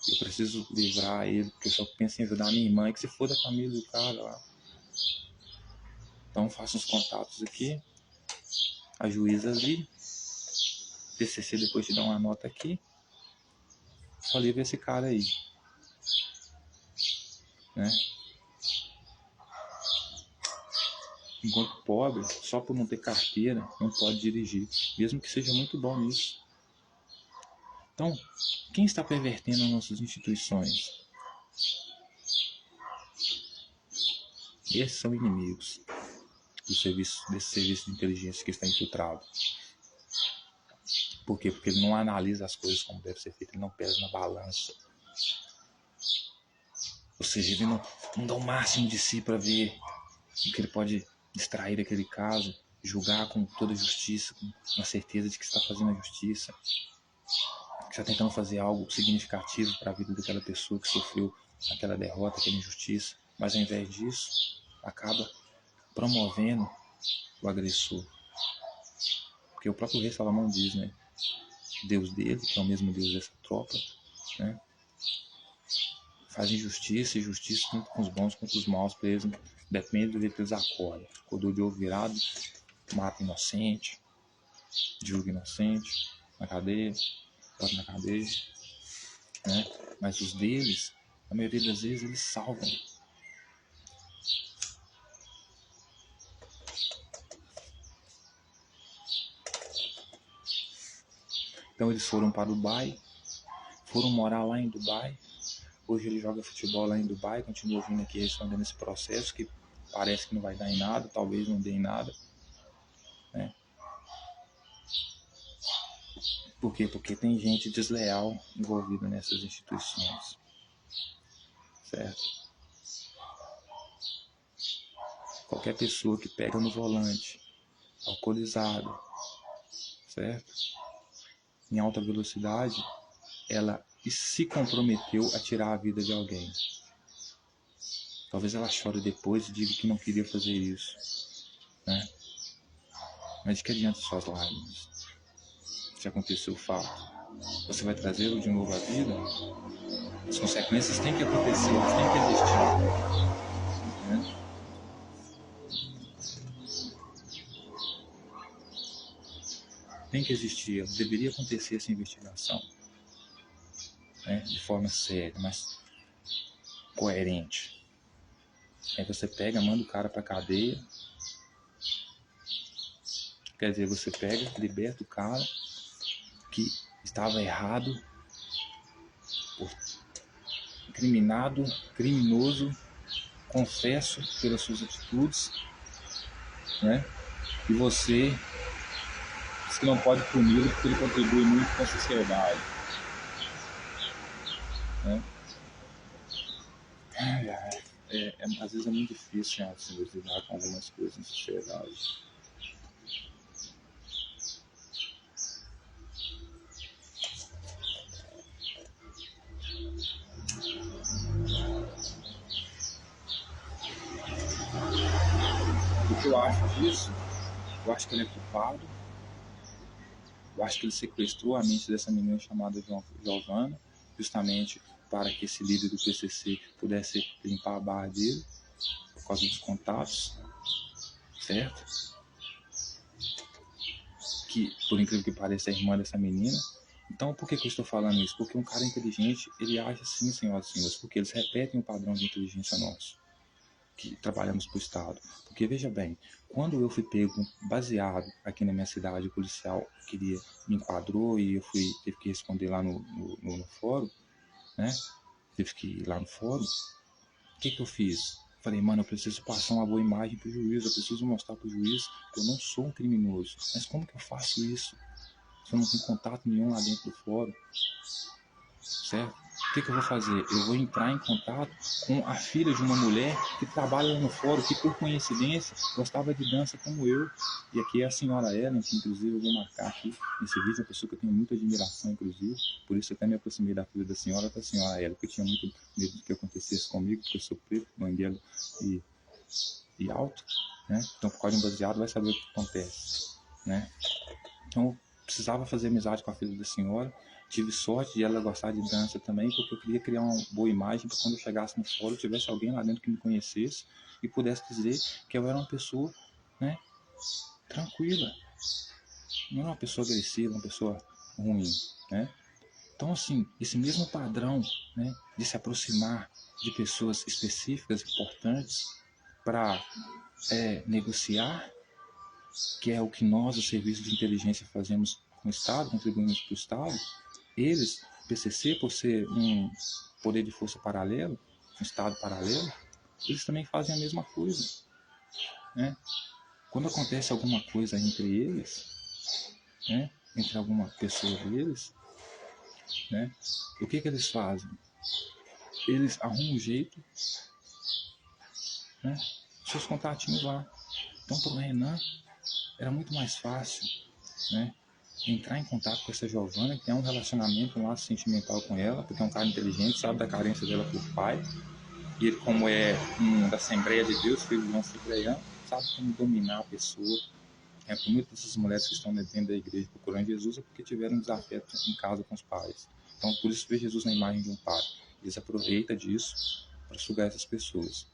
Speaker 1: Eu preciso livrar ele, porque eu só penso em ajudar a minha irmã, e que se for da família do cara lá. Então faço uns contatos aqui, a juíza ali, PCC depois te dá uma nota aqui, só livra esse cara aí, né? Enquanto pobre, só por não ter carteira, não pode dirigir, mesmo que seja muito bom nisso. Então, quem está pervertendo as nossas instituições? Esses são inimigos desse serviço de inteligência que está infiltrado. Por quê? Porque ele não analisa as coisas como deve ser feito, ele não pesa na balança. Ou seja, ele não dá o máximo de si para ver o que ele pode extrair daquele caso, julgar com toda a justiça, com a certeza de que está fazendo a justiça, que está tentando fazer algo significativo para a vida daquela pessoa que sofreu aquela derrota, aquela injustiça, mas ao invés disso, acaba promovendo o agressor. Porque o próprio rei Salomão diz, né? Deus dele, que é o mesmo Deus dessa tropa, né? Faz injustiça e justiça tanto com os bons quanto com os maus, presos, depende do jeito que eles acordam. Acordou de ovo virado, mata inocente, julga inocente, na cadeia, bota na cadeia, né? Mas os deles, a maioria das vezes, eles salvam. Então eles foram para Dubai, foram morar lá em Dubai. Hoje ele joga futebol lá em Dubai, continua vindo aqui respondendo esse processo, que parece que não vai dar em nada, talvez não dê em nada, né? Por quê? Porque tem gente desleal envolvida nessas instituições, certo? Qualquer pessoa que pega no volante, alcoolizado, certo? Em alta velocidade, ela se comprometeu a tirar a vida de alguém. Talvez ela chore depois e diga que não queria fazer isso, né? Mas de que adianta suas lágrimas? Se aconteceu o fato, você vai trazê-lo de novo à vida? As consequências têm que acontecer, elas têm que existir, né? Tem que existir, deveria acontecer essa investigação, né? De forma séria, mas coerente. Aí você pega, manda o cara pra cadeia, quer dizer, você pega, liberta o cara que estava errado, criminoso, confesso pelas suas atitudes, né? E você diz que não pode puni-lo porque ele contribui muito com a sociedade, né? Às vezes é muito difícil, né, assim, lidar com algumas coisas na sociedade. O que eu acho disso? Eu acho que ele é culpado. Eu acho que ele sequestrou a mente dessa menina chamada Giovana, justamente para que esse líder do PCC pudesse limpar a barra dele, por causa dos contatos, certo? Que, por incrível que pareça, é irmã dessa menina. Então, por que eu estou falando isso? Porque um cara inteligente, ele age assim, senhoras e senhores, porque eles repetem o padrão de inteligência nosso, que trabalhamos para o Estado. Porque, veja bem, quando eu fui pego baseado aqui na minha cidade, o policial me enquadrou e eu teve que responder lá no fórum, né? Tive que ir lá no fórum. O que eu fiz? Falei, mano, eu preciso passar uma boa imagem pro juiz, eu preciso mostrar pro juiz que eu não sou um criminoso. Mas como que eu faço isso? se eu não tenho contato nenhum lá dentro do fórum, certo? O que eu vou fazer? Eu vou entrar em contato com a filha de uma mulher que trabalha no fórum, que por coincidência gostava de dança como eu. E aqui é a senhora Ellen, que inclusive eu vou marcar aqui nesse vídeo, uma pessoa que eu tenho muita admiração, inclusive. Por isso eu até me aproximei da filha da senhora Ellen, porque eu tinha muito medo de que acontecesse comigo, porque eu sou preto, banguelo e alto, né? Então, por causa de um baseado, vai saber o que acontece, né? Então, eu precisava fazer amizade com a filha da senhora. Tive sorte de ela gostar de dança também, porque eu queria criar uma boa imagem para quando eu chegasse no fórum, tivesse alguém lá dentro que me conhecesse e pudesse dizer que eu era uma pessoa, né, tranquila. Não era uma pessoa agressiva, uma pessoa ruim, né? Então, assim, esse mesmo padrão, né, de se aproximar de pessoas específicas, importantes, para negociar, que é o que nós, o Serviço de Inteligência, fazemos com o Estado, contribuímos para o Estado, eles, PCC, por ser um poder de força paralelo, um Estado paralelo, eles também fazem a mesma coisa, né? Quando acontece alguma coisa entre eles, né, entre alguma pessoa deles, né, o que eles fazem? Eles arrumam um jeito, né, seus contatinhos lá. Então, para o Renan, era muito mais fácil, né, entrar em contato com essa Giovana, que tem um relacionamento, um laço sentimental com ela, porque é um cara inteligente, sabe da carência dela por pai, e ele, como é da Assembleia de Deus, filho de um assembleiano, sabe como dominar a pessoa. Por muitas dessas mulheres que estão dentro da igreja procurando Jesus é porque tiveram um desafeto em casa com os pais. Então, por isso vê Jesus na imagem de um pai. Eles aproveitam disso para sugar essas pessoas.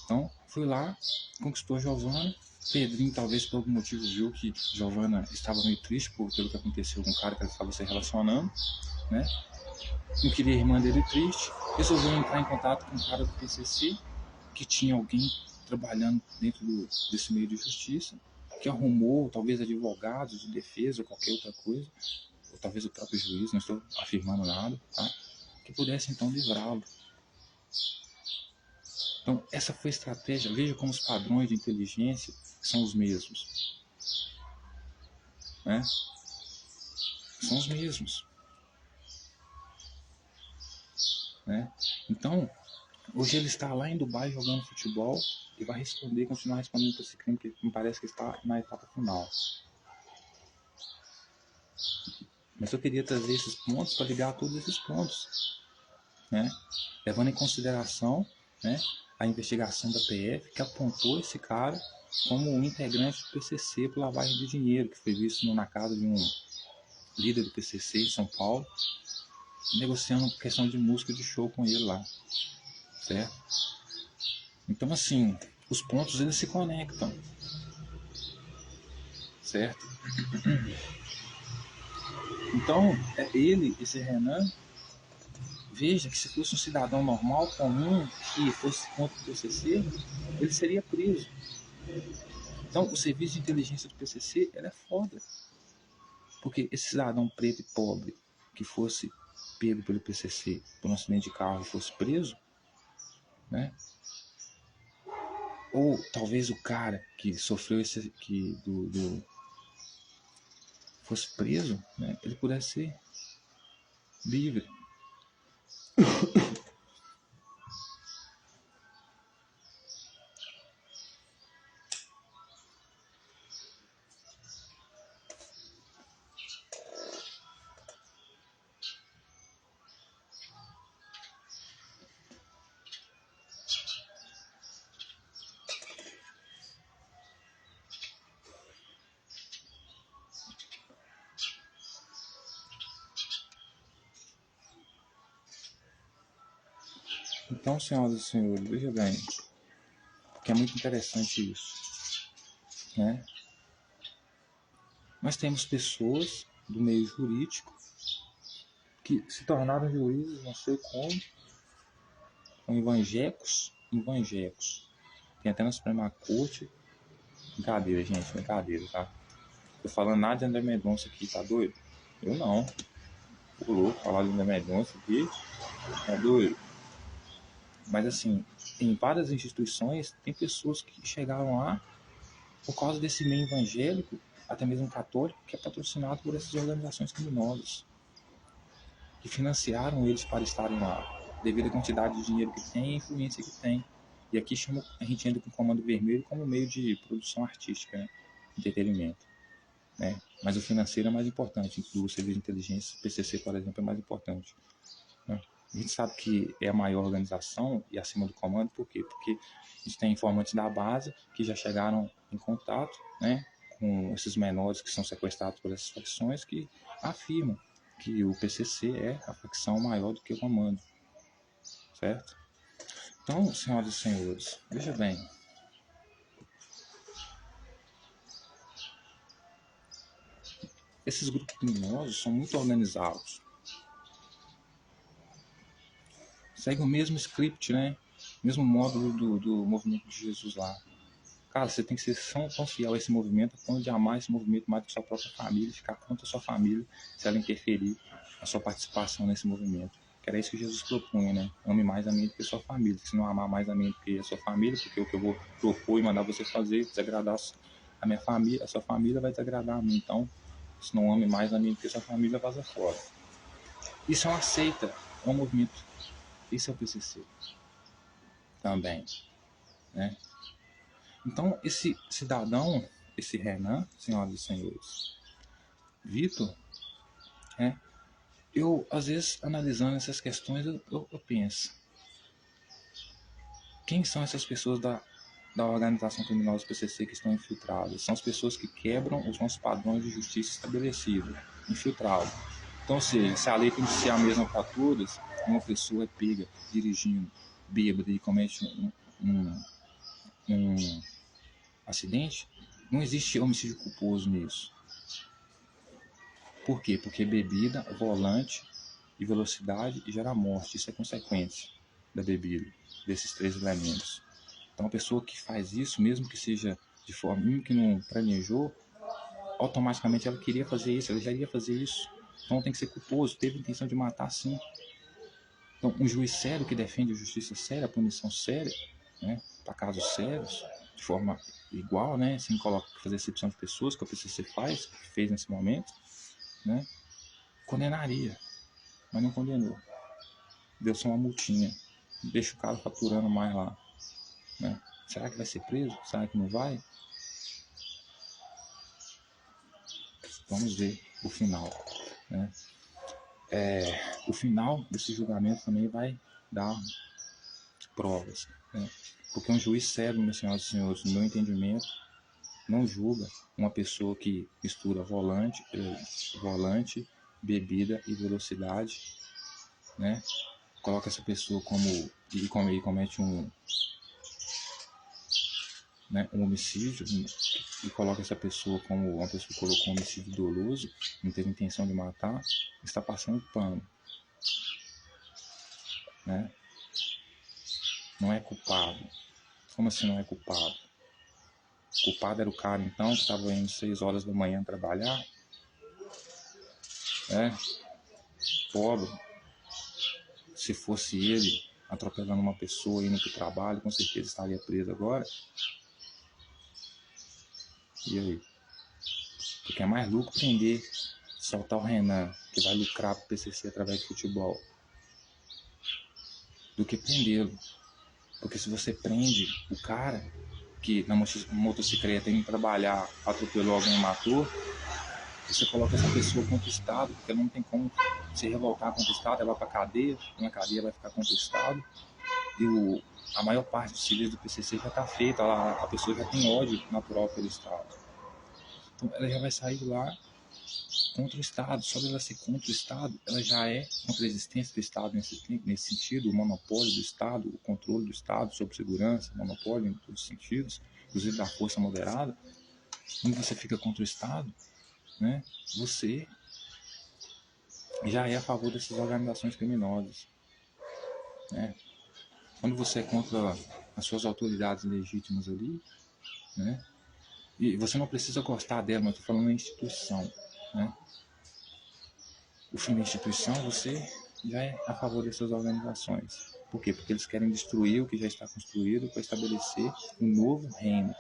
Speaker 1: Então, fui lá, conquistou a Giovana. Pedrinho, talvez por algum motivo, viu que Giovana estava meio triste pelo que aconteceu com o cara que ela estava se relacionando, né? Não queria a irmã dele triste. Resolveu entrar em contato com o cara do PCC, que tinha alguém trabalhando dentro desse meio de justiça, que arrumou, talvez, advogados de defesa ou qualquer outra coisa, ou talvez o próprio juiz, não estou afirmando nada, tá? Que pudesse, então, livrá-lo. Então, essa foi a estratégia. Veja como os padrões de inteligência são os mesmos, né? São os mesmos, né? Então, hoje ele está lá em Dubai jogando futebol e vai continuar respondendo por esse crime, que me parece que está na etapa final. Mas eu queria trazer esses pontos para ligar a todos esses pontos, né? Levando em consideração, né, a investigação da PF, que apontou esse cara como um integrante do PCC por lavagem de dinheiro, que foi visto na casa de um líder do PCC em São Paulo, negociando questão de música de show com ele lá, certo? Então, assim, os pontos eles se conectam, certo? Então, esse Renan, veja que se fosse um cidadão normal, comum, que fosse contra o PCC, ele seria preso. Então, o serviço de inteligência do PCC é foda. Porque esse cidadão preto e pobre que fosse pego pelo PCC por um acidente de carro e fosse preso, né? Ou talvez o cara que sofreu fosse preso, né? Ele pudesse ser livre. Então, senhoras e senhores, veja bem, que é muito interessante isso, né? Nós temos pessoas do meio jurídico que se tornaram juízes, não sei como, são evangélicos. Tem até na Suprema Corte. Brincadeira, gente, brincadeira, tá? Tô falando nada de André Mendonça aqui, tá doido? Eu não. Tô louco, falar de André Mendonça aqui, tá doido? Mas assim, em várias instituições, tem pessoas que chegaram lá por causa desse meio evangélico, até mesmo católico, que é patrocinado por essas organizações criminosas, que financiaram eles para estarem lá, devido à quantidade de dinheiro que tem e a influência que tem. E aqui a gente entra com o Comando Vermelho como meio de produção artística, né? Entretenimento. Né? Mas o financeiro é mais importante, do serviço de inteligência, o PCC, por exemplo, é mais importante. Né? A gente sabe que é a maior organização e acima do comando, por quê? Porque a gente tem informantes da base que já chegaram em contato, né, com esses menores que são sequestrados por essas facções, que afirmam que o PCC é a facção maior do que o comando, certo? Então, senhoras e senhores, veja bem, esses grupos criminosos são muito organizados, seguem o mesmo script, né? Mesmo módulo do movimento de Jesus lá. Cara, você tem que ser tão fiel a esse movimento, a ponto de amar esse movimento mais do que sua própria família, ficar contra a sua família se ela interferir na sua participação nesse movimento. Que era isso que Jesus propunha, né? Ame mais a mim do que a sua família. Se não amar mais a mim do que a sua família, porque o que eu vou propor e mandar você fazer, desagradar a minha família, a sua família vai desagradar a mim. Então, se não ame mais a mim do que a sua família, vaza fora. Isso é uma seita, é um movimento. Isso é o PCC também, né? Então, esse cidadão, esse Renan, senhoras e senhores, Vitor, eu, às vezes, analisando essas questões, eu penso, quem são essas pessoas da organização criminosa PCC que estão infiltradas? São as pessoas que quebram os nossos padrões de justiça estabelecidos, infiltrados. Então, ou seja, se a lei tem que ser a mesma para todas, uma pessoa é pega dirigindo bêbada e comete um acidente, não existe homicídio culposo nisso. Por quê? Porque bebida, volante e velocidade gera morte. Isso é consequência da bebida, desses três elementos. Então, a pessoa que faz isso, mesmo que seja de forma, mesmo que não planejou, automaticamente ela queria fazer isso, ela já iria fazer isso. Então, tem que ser culposo, teve intenção de matar sim. Então, um juiz sério que defende a justiça séria, a punição séria, né, para casos sérios, de forma igual, né, sem fazer exceção de pessoas, que o PCC faz, que fez nesse momento, né, condenaria, mas não condenou. Deu só uma multinha, deixa o cara faturando mais lá, né? Será que vai ser preso? Será que não vai? Vamos ver o final, né? O final desse julgamento também vai dar provas, né? Porque um juiz sério, meus senhoras e senhores, no meu entendimento, não julga uma pessoa que mistura volante, bebida e velocidade, né? Coloca essa pessoa como e comete um homicídio e coloca essa pessoa como uma pessoa que colocou um homicídio doloso, não teve intenção de matar, está passando pano, né? Não é culpado. Como assim não é culpado? O culpado era o cara então que estava indo 6 horas da manhã trabalhar, né? Pobre. Se fosse ele atropelando uma pessoa indo para o trabalho, com certeza estaria preso agora. E aí? Porque é mais lucro prender, soltar o Renan, que vai lucrar para o PCC através de futebol, do que prendê-lo. Porque se você prende o cara que na motocicleta indo trabalhar, atropelou alguém e matou, você coloca essa pessoa contra o Estado, porque ela não tem como se revoltar contra o Estado, ela vai para a cadeia, na cadeia vai ficar contra o Estado, e a maior parte dos civis do PCC já está feita, a pessoa já tem ódio natural pelo Estado. Então ela já vai sair lá contra o Estado. Só dela ser contra o Estado, ela já é contra a existência do Estado nesse sentido, o monopólio do Estado, o controle do Estado sobre segurança, monopólio em todos os sentidos, inclusive da força moderada. Quando você fica contra o Estado, né, você já é a favor dessas organizações criminosas, né? Quando você é contra as suas autoridades legítimas ali, né, e você não precisa gostar dela, mas eu estou falando da instituição, né? O fim da instituição, você já é a favor dessas organizações. Por quê? Porque eles querem destruir o que já está construído para estabelecer um novo reino.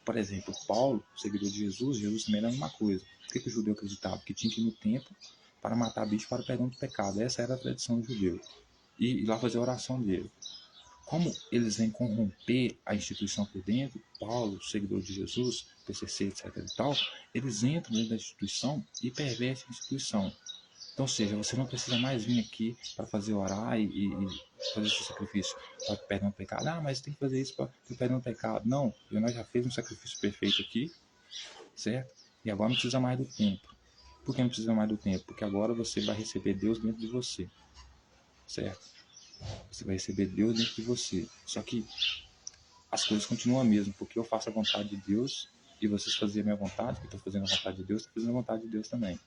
Speaker 1: Por exemplo, Paulo, seguidor de Jesus, Jesus também era a mesma coisa. O que o judeu acreditava? Que tinha que ir no templo para matar bicho para o perdão do pecado. Essa era a tradição do judeu. E lá fazer a oração dele. Como eles vêm corromper a instituição por dentro, Paulo, seguidor de Jesus, PCC, etc. e tal, eles entram dentro da instituição e pervertem a instituição. Então, ou seja, você não precisa mais vir aqui para fazer orar e fazer esse sacrifício para perdão do pecado. Ah, mas tem que fazer isso para ter perdão do pecado. Não, nós já fez um sacrifício perfeito aqui, certo? E agora não precisa mais do templo. Por que não precisa mais do templo? Porque agora você vai receber Deus dentro de você, certo? Você vai receber Deus dentro de você. Só que as coisas continuam a mesma, porque eu faço a vontade de Deus e vocês fazem a minha vontade, que eu estou fazendo a vontade de Deus, estou fazendo a vontade de Deus também,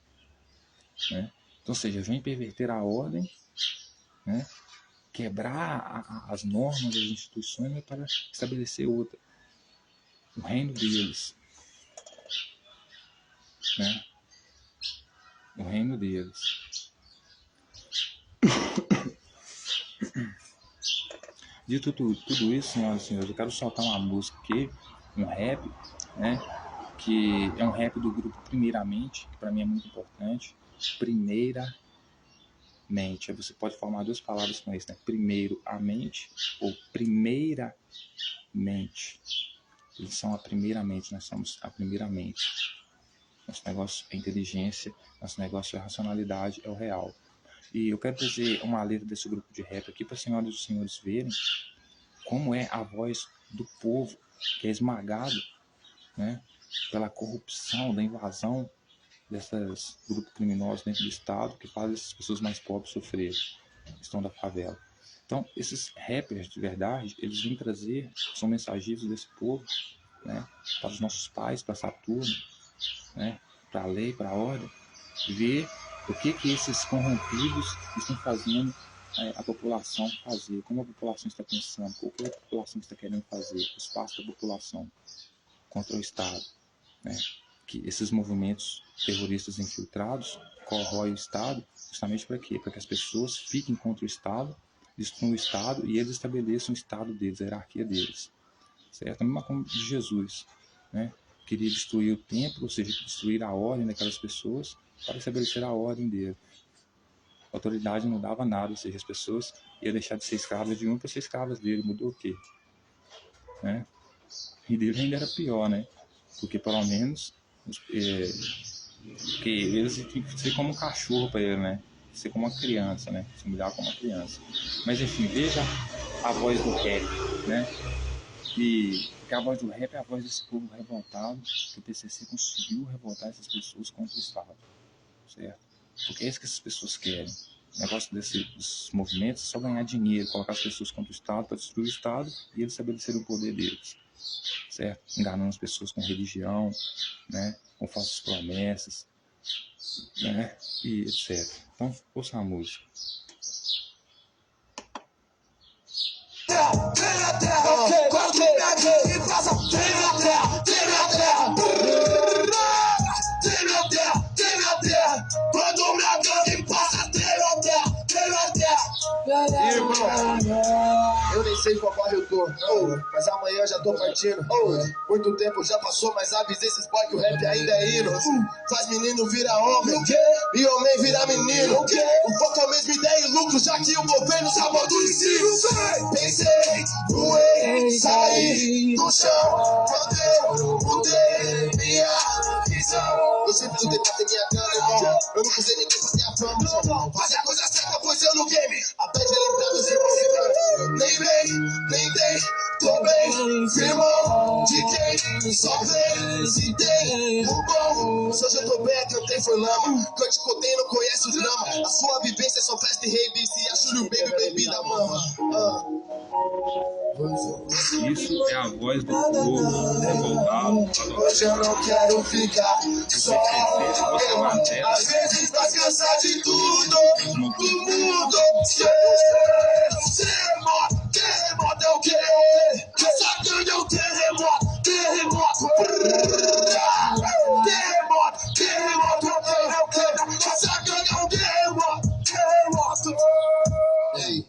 Speaker 1: né? Então, ou seja, vem perverter a ordem, né? Quebrar as normas das instituições para estabelecer outra. O reino deles, né? O reino deles. Dito tudo isso, senhoras e senhores, eu quero soltar uma música aqui, um rap, né? Que é um rap do grupo Primeiramente, que para mim é muito importante. Primeiramente. Você pode formar duas palavras com isso, né? Primeiro a mente ou primeiramente. Eles são a primeiramente, nós somos a primeiramente. Nosso negócio é inteligência, nosso negócio é racionalidade, é o real. E eu quero trazer uma letra desse grupo de rap aqui para as senhoras e os senhores verem como é a voz do povo que é esmagado, né, pela corrupção, da invasão desses grupos criminosos dentro do Estado que fazem essas pessoas mais pobres sofrerem, que estão da favela. Então, esses rappers de verdade, eles vêm trazer, são mensageiros desse povo, né, para os nossos pais, para Saturno, né, para a lei, para a ordem, ver o que esses corrompidos estão fazendo a população fazer, como a população está pensando, o que a população está querendo fazer, o espaço da população contra o Estado, né? Que esses movimentos terroristas infiltrados corroem o Estado justamente para quê? Para que as pessoas fiquem contra o Estado, destruam o Estado e eles estabeleçam o Estado deles, a hierarquia deles, certo? A mesma como de Jesus, né? Queria destruir o templo, ou seja, destruir a ordem daquelas pessoas para estabelecer a ordem dele. A autoridade não dava nada, ou seja, as pessoas iam deixar de ser escravas de um para ser escravas dele. Mudou o quê? Né? E dele ainda era pior, né? Porque pelo menos porque eles tinham que ser como um cachorro para ele, né? Ser como uma criança, né? Se humilhar como uma criança. Mas enfim, veja a voz do rap, né? E a voz do rap é a voz desse povo revoltado, que o PCC conseguiu revoltar essas pessoas contra o Estado, certo? Porque é isso que essas pessoas querem. O negócio desses movimentos é só ganhar dinheiro, colocar as pessoas contra o Estado para destruir o Estado e eles estabelecerem o poder deles, certo? Enganando as pessoas com religião, né? Com falsas promessas, né? E etc. Então, ouça a música.
Speaker 2: Eu nem sei qual barra eu tô, mas amanhã já tô partindo. Muito tempo já passou, mas avisei esses boy que o rap ainda é hino. Faz menino vira homem, e homem vira menino. O foco é a mesma ideia e lucro, já que o governo sabor do ensino. Pensei, voei, saí do chão, quando eu mudei minha visão. Eu sempre lutei pra ter minha grana, irmão. Eu não usei ninguém pra minha fama. Fazer a coisa certa, pois eu no game. Aprende a lembrar dos irmãos. Nem bem, nem dei, tô bem. Firmão de quem só vem se tem o bom. Se hoje eu tô bem, cantei foi lama. Cante contei, não conhece o drama. A sua vivência é só festa e rave. Se acha o baby, baby da mama.
Speaker 1: Isso é a voz do povo revoltado.
Speaker 2: Hoje eu não quero ficar só. Às vezes tá cansado de tudo, do mundo. Terremoto é o quê? Essa ganha é o terremoto. Terremoto é o quê? Essa ganha é o terremoto. Ei.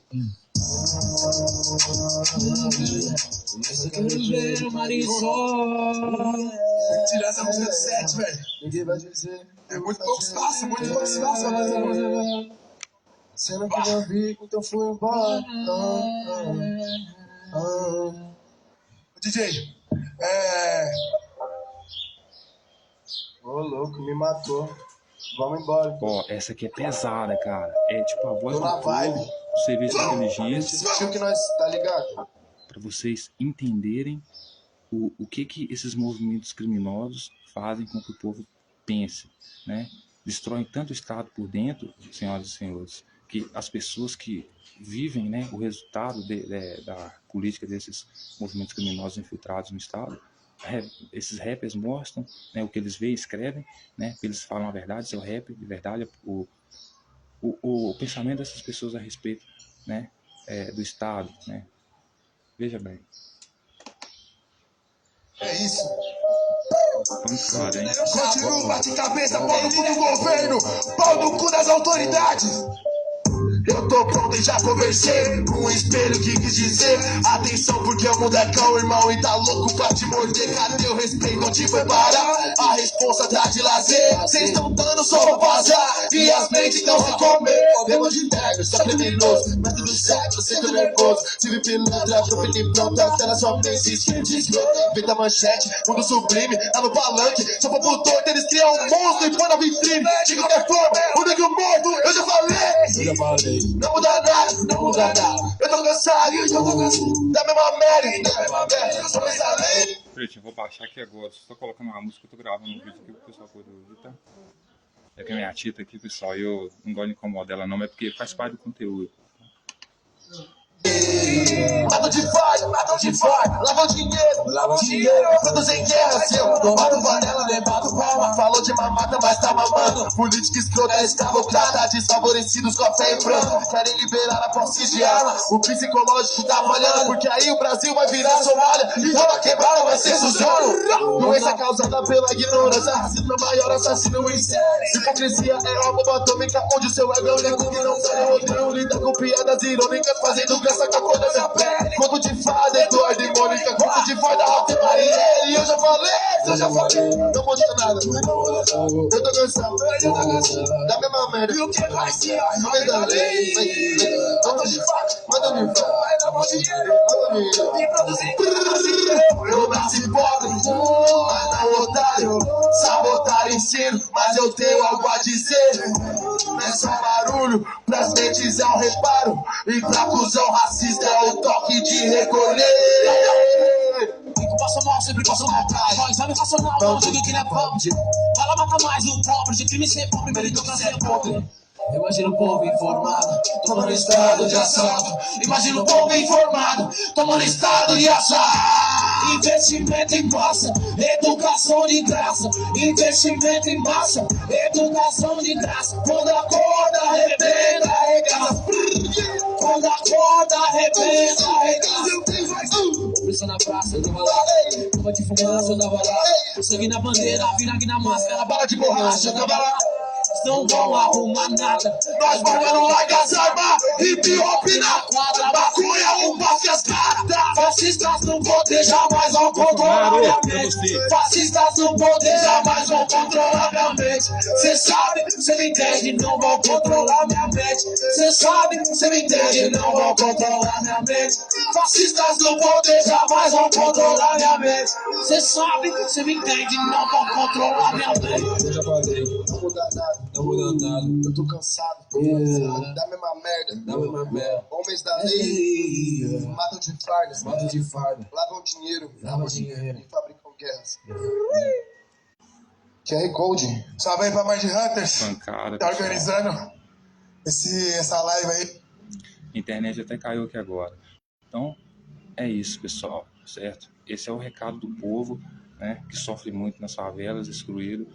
Speaker 2: Eu quero ver o Marisol. Tirar essa música do set, velho. Ninguém vai dizer. É muito pouco espaço, rapaziada. Você não queria ouvir, então fui embora. DJ, Ô, louco, me matou. Vamos embora.
Speaker 1: Ó, essa aqui é pesada, cara. É tipo a voz
Speaker 2: Tô na
Speaker 1: do
Speaker 2: vibe.
Speaker 1: povo, do serviço de inteligência.
Speaker 2: Sentiu que nós, tá ligado?
Speaker 1: Para vocês entenderem o que esses movimentos criminosos fazem com que o povo pense, né? Destroem tanto o Estado por dentro, senhoras e senhores, que as pessoas que vivem, né, o resultado da política desses movimentos criminosos infiltrados no Estado, esses rappers mostram, né, o que eles veem, escrevem, né, eles falam a verdade, seu rap de verdade, o pensamento dessas pessoas a respeito, né, do Estado, né? Veja bem.
Speaker 2: É isso.
Speaker 1: Vamos claro, hein?
Speaker 2: Continua, bate cabeça, pau no cu do governo, pau no cu das autoridades. Eu tô pronto e já conversei com um espelho que quis dizer: atenção, porque o mundo é cão, irmão, e tá louco pra te morder. Cadê o respeito? Onde foi parar? A responsa tá de lazer. Cês tão dando só pra vazar e as mentes não se comer. Podemos de terno, só criminoso, mas tudo certo, eu sinto nervoso. Tive pilantra, propina pronta, até na sua mente, escrito escrota. Vem da manchete, mundo sublime, lá no palanque. Só pra puto, eles criam um monstro e põe na vitrine. De qualquer forma, o nego morto, eu já falei. Não muda nada, não muda nada. Eu tô cansado, da mesma merda, eu sou mais além.
Speaker 1: Gente, eu vou baixar aqui agora, só colocando uma música, eu tô gravando um vídeo aqui pro pessoal poder ouvir, tá? É que a minha tia tá aqui, pessoal, e eu não gosto de incomodar ela não, mas é porque faz parte do conteúdo.
Speaker 2: Matam de fora, lavam dinheiro, produzem guerra, seu. Mato varela, levado palma, falou de mamata, mas tá mamando. Política escrota, escravocrata, desfavorecidos com a fé em branco. Querem liberar a posse de arma, o psicológico tá falhando, porque aí o Brasil vai virar Somália, e toda quebrada vai ser Suzano. Doença causada pela ignorância, racismo é maior assassino em série. Hipocrisia é uma bomba atômica, onde o seu ego é o nego que não sai. Odeio lidar com piadas irônicas, fazendo graça com a cor da minha pele. Conto de fada, Eduardo e Mônica, conto de fada, Rafa e Marielle. Eu já falei, não muda nada. Eu tô cansado, da mesma merda. E o que vai ser? Não é da lei. Conto de fada, manda me fala. Vai dar bom dinheiro, manda me produzir. Eu nasci pobre, mas não otário. Sabotar ensino, mas eu tenho algo a dizer. Não é só barulho, pras mentes é um reparo. E pra cuzão racista é o toque de recolher. Fico passo mal, sempre passo mal atrás. Só exame racional, não digo que não é pobre. Ela mata mais o pobre, de crime ser pobre, meritocracia é pobre. Imagina o povo informado, tomando estado de assalto. Imagina o povo informado, tomando estado de assalto. Investimento em massa, educação de graça. Investimento em massa, educação de graça. Quando a corda arrebenta, arregaça. Quando a corda arrebenta, arregaça. Opressão na praça, eu tava lá. Toma de fumaça, eu tava lá. Sangue na bandeira, vinagre na máscara, bala de borracha, eu tava lá. Não vão arrumar nada. Nós vamos no like as armas, hip hop na quadra, maconha, passe as caras. Fascistas no poder jamais vão controlar minha mente. Fascistas no poder jamais vão controlar minha mente. Cê sabe, cê me entende, não vão controlar minha mente. Cê sabe, cê me entende, não vão controlar minha mente. Fascistas no poder jamais vão controlar minha mente. Cê sabe, cê me entende, não vão controlar minha mente. Eu já falei, não muda nada. Não muda nada. Eu tô cansado, da mesma merda. Homens da lei, matam de farda, lavam dinheiro, e fabricam guerras. QR Code. Salve aí pra Mind Hunters.
Speaker 1: Pancada,
Speaker 2: Tá
Speaker 1: pessoal.
Speaker 2: organizando essa live aí.
Speaker 1: A internet até caiu aqui agora. Então, é isso, pessoal, certo? Esse é o recado do povo, né, que sofre muito nas favelas, excluído,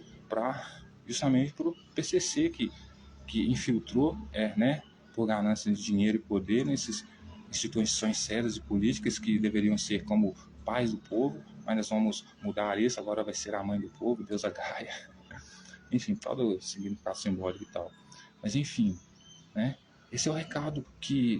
Speaker 1: justamente para o PCC que infiltrou, né, por ganância de dinheiro e poder nessas instituições sérias e políticas que deveriam ser como pais do povo, mas nós vamos mudar isso, agora vai ser a mãe do povo, Deusa Gaia. Enfim, todo significado simbólico e tal. Mas enfim, né, esse é o recado que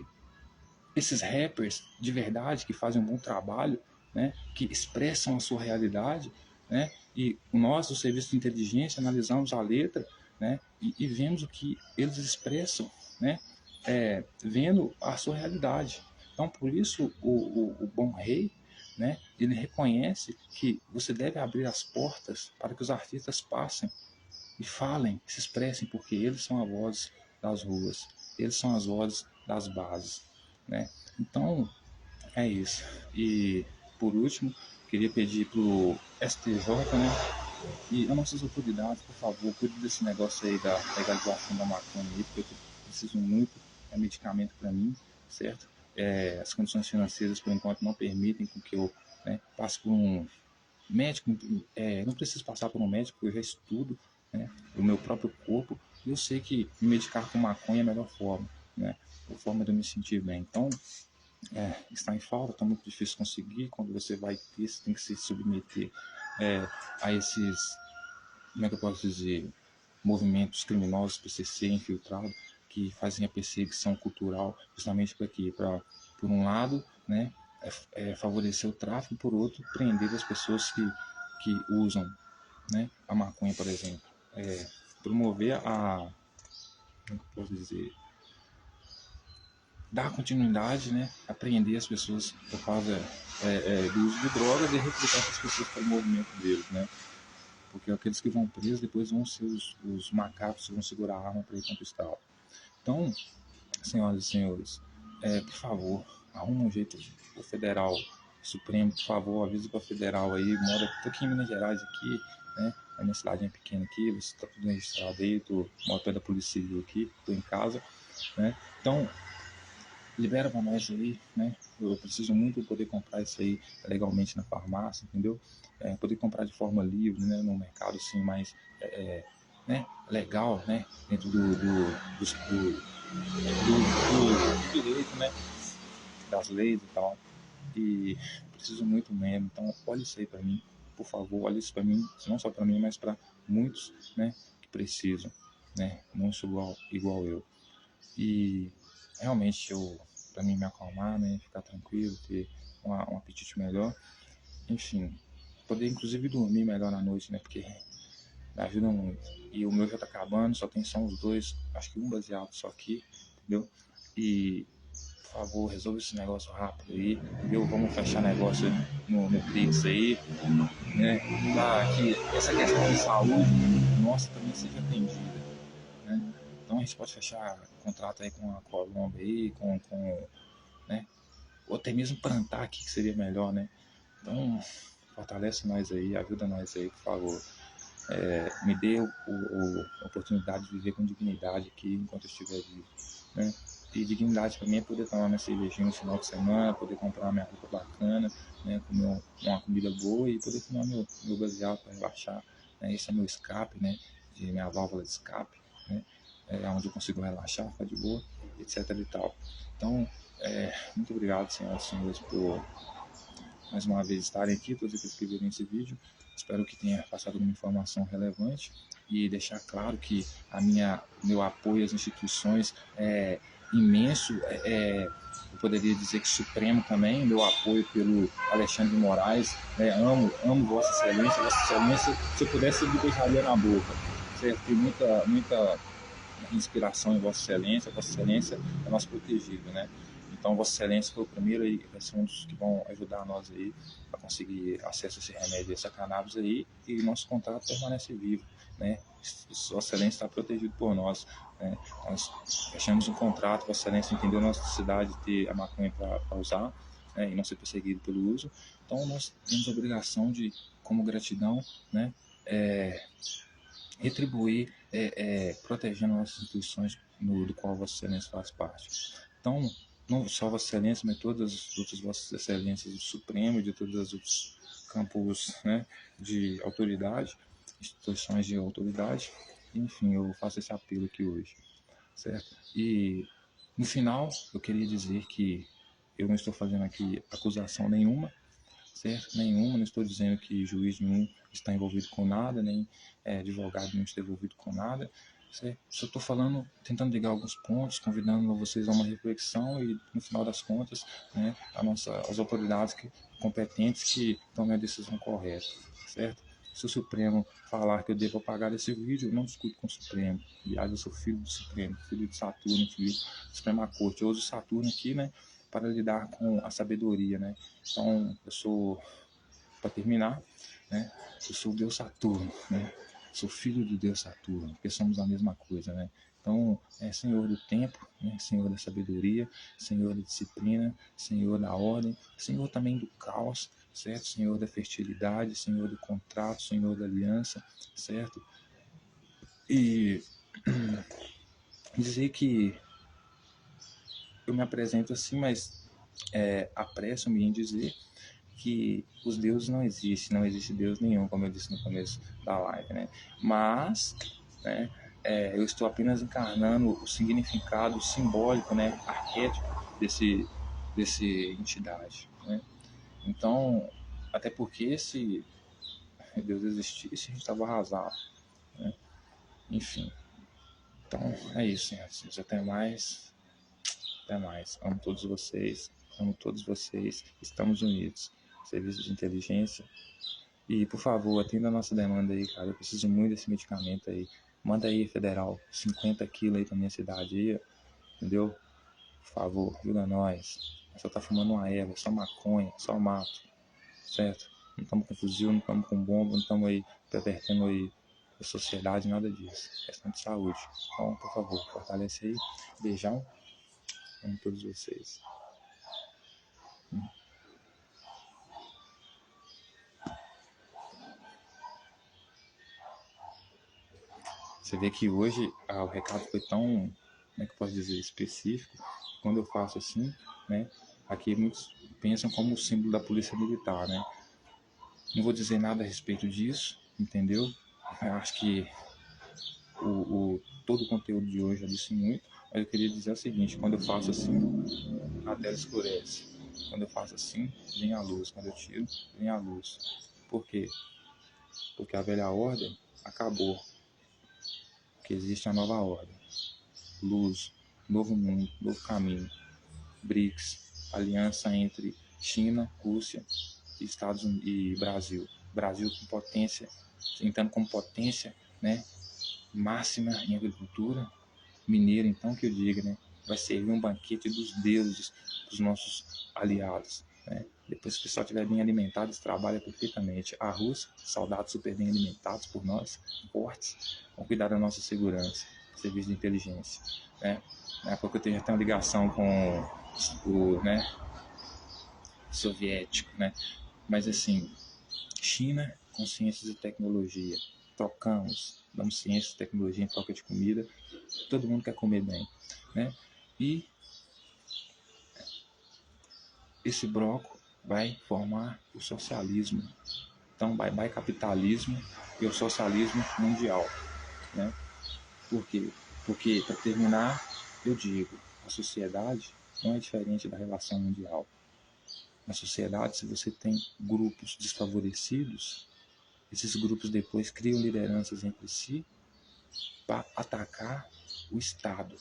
Speaker 1: esses rappers de verdade que fazem um bom trabalho, né, que expressam a sua realidade, né, e nós do serviço de inteligência analisamos a letra, né, e vemos o que eles expressam, né, vendo a sua realidade. Então, por isso, o bom rei, né, ele reconhece que você deve abrir as portas para que os artistas passem e falem, se expressem, porque eles são a voz das ruas, eles são as vozes das bases, né? Então, é isso. E, por último, queria pedir pro STJ, né, e as nossas autoridades, por favor, cuide desse negócio aí da legalização da maconha aí, porque eu preciso muito, é medicamento para mim, certo? As condições financeiras, por enquanto, não permitem com que eu, né, passe por um médico, não preciso passar por um médico, eu já estudo, né, o meu próprio corpo, e eu sei que me medicar com maconha é a melhor forma, né, a forma de eu me sentir bem. Então, está em falta, está muito difícil conseguir. Quando você vai ter, você tem que se submeter a esses, como é que eu posso dizer, movimentos criminosos, PCC, infiltrado, que fazem a perseguição cultural justamente para quê? Por um lado, né, favorecer o tráfico, por outro, prender as pessoas que usam, né, a maconha, por exemplo. Promover como é que eu posso dizer, dar continuidade, né, a prender as pessoas por causa do uso de drogas e recrutar essas pessoas para o movimento deles, né? Porque aqueles que vão presos depois vão ser os macacos que vão segurar a arma para ir conquistá-lo. Então, senhoras e senhores, por favor, arruma um jeito. O federal Supremo, por favor, avisa para o federal aí. Moro aqui em Minas Gerais, aqui, né? A minha cidade é pequena aqui, você está tudo registrado aí, moro perto da Polícia Civil aqui, estou em casa, né? Então, libera para nós aí, né? Eu preciso muito poder comprar isso aí legalmente na farmácia, entendeu? Poder comprar de forma livre, né? No mercado assim, mais né? Legal, né? Dentro do direito, né? Das leis e tal. E preciso muito mesmo. Então, olha isso aí para mim, por favor, olha isso para mim, não só para mim, mas para muitos, né? Que precisam, né? Não sou igual eu. E realmente para mim me acalmar, né, ficar tranquilo, ter um apetite melhor, enfim, poder inclusive dormir melhor na noite, né, porque me ajuda muito. E o meu já tá acabando, só tem só os dois, acho que um baseado só aqui, entendeu? E por favor, resolve esse negócio rápido aí, entendeu? Vamos fechar negócio no Pix aí, né? Para que essa questão de saúde nossa também seja atendida, né? Então a gente pode fechar contrato aí com a Colômbia aí, né? Ou até mesmo plantar aqui que seria melhor, né? Então fortalece nós aí, ajuda nós aí, por favor. Me dê a oportunidade de viver com dignidade aqui enquanto eu estiver vivo, né? E dignidade para mim é poder tomar minha cervejinha no final de semana, poder comprar minha roupa bacana, né? Comer uma comida boa e poder fumar meu baseado para relaxar, né? Esse é meu escape, né? Minha válvula de escape, né? Onde eu consigo relaxar, ficar de boa, etc e tal. Então, muito obrigado, senhoras e senhores, por mais uma vez estarem aqui, todos aqueles que viram esse vídeo. Espero que tenha passado uma informação relevante e deixar claro que meu apoio às instituições é imenso. Eu poderia dizer que supremo também, meu apoio pelo Alexandre de Moraes. Amo Vossa Excelência. Vossa Excelência, se eu pudesse, eu lhe beijaria na boca. Certo? Tem muita inspiração em Vossa Excelência. Vossa Excelência é nosso protegido, né? Então, Vossa Excelência foi o primeiro e vai ser um dos que vão ajudar nós aí a conseguir acesso a esse remédio, a essa cannabis aí, e nosso contrato permanece vivo, né? Vossa Excelência está protegido por nós, né? Nós fechamos um contrato, Vossa Excelência entendeu a nossa necessidade de ter a maconha para usar, né? E não ser perseguido pelo uso. Então, nós temos a obrigação de, como gratidão, né? Retribuir, protegendo nossas instituições do qual Vossa Excelência faz parte. Então, não só Vossa Excelência, mas todas as outras Vossas Excelências do Supremo e de todos os outros campos, né, de autoridade, instituições de autoridade, enfim, eu faço esse apelo aqui hoje, certo? E no final, eu queria dizer que eu não estou fazendo aqui acusação nenhuma, certo? Nenhuma, não estou dizendo que juiz nenhum está envolvido com nada, nem advogado nenhum está envolvido com nada. certo? Só estou falando, tentando ligar alguns pontos, convidando vocês a uma reflexão e, no final das contas, né, as autoridades competentes que tomem a decisão correta, certo? Se o Supremo falar que eu devo apagar esse vídeo, eu não discuto com o Supremo. Aliás, eu sou filho do Supremo, filho de Saturno, filho da Suprema Corte. Eu uso Saturno aqui, né, para lidar com a sabedoria, né? Então, eu sou, para terminar, né, eu sou o Deus Saturno, né? Sou filho do Deus Saturno, porque somos a mesma coisa, né? Então, é Senhor do tempo, né? Senhor da sabedoria, Senhor da disciplina, Senhor da ordem, Senhor também do caos, certo? Senhor da fertilidade, Senhor do contrato, Senhor da aliança, certo? E dizer que eu me apresento assim, mas apresso-me em dizer que os deuses não existem, não existe Deus nenhum, como eu disse no começo da live, né? Mas, né, eu estou apenas encarnando o significado simbólico, né, arquétipo desse entidade, né? Então, até porque se Deus existisse, a gente estava arrasado, né? Enfim, então é isso, senhores. Até mais. Até mais. Amo todos vocês. Amo todos vocês. Estamos unidos. Serviço de inteligência. E, por favor, atenda a nossa demanda aí, cara. Eu preciso muito desse medicamento aí. Manda aí, federal, 50 quilos aí pra minha cidade aí, entendeu? Por favor, ajuda nós. Só tá fumando uma erva, só maconha, só mato, certo? Não estamos com fuzil, não estamos com bomba, não estamos aí pervertendo aí a sociedade, nada disso. Questão de saúde. Então, por favor, fortalece aí. Beijão. Amo todos vocês. Você vê que hoje o recado foi tão, como é que eu posso dizer, específico. Quando eu faço assim, né? Aqui muitos pensam como o símbolo da polícia militar, né? Não vou dizer nada a respeito disso, entendeu? Eu acho que todo o conteúdo de hoje já disse muito, mas eu queria dizer o seguinte: quando eu faço assim, a tela escurece. Quando eu faço assim, vem a luz. Quando eu tiro, vem a luz. Por quê? Porque a velha ordem acabou. Que existe a nova ordem. Luz, novo mundo, novo caminho. BRICS, aliança entre China, Rússia, Estados Unidos e Brasil. Brasil com potência, entrando como potência, né, máxima em agricultura, mineira, então que eu diga, né, vai servir um banquete dos deuses, dos nossos aliados, né. Depois que o pessoal estiver bem alimentado, eles trabalham perfeitamente. A Rússia, soldados super bem alimentados por nós, fortes, vão cuidar da nossa segurança, serviço de inteligência, né. Na época eu tenho até uma ligação com o, né, soviético, né, mas assim, China com ciências e tecnologia, trocamos, damos ciência e tecnologia em troca de comida, todo mundo quer comer bem, né? E esse bloco vai formar o socialismo. Então, bye capitalismo e o socialismo mundial, né? Por quê? Porque, para terminar, eu digo, a sociedade não é diferente da relação mundial. Na sociedade, se você tem grupos desfavorecidos, esses grupos depois criam lideranças entre si para atacar o Estado,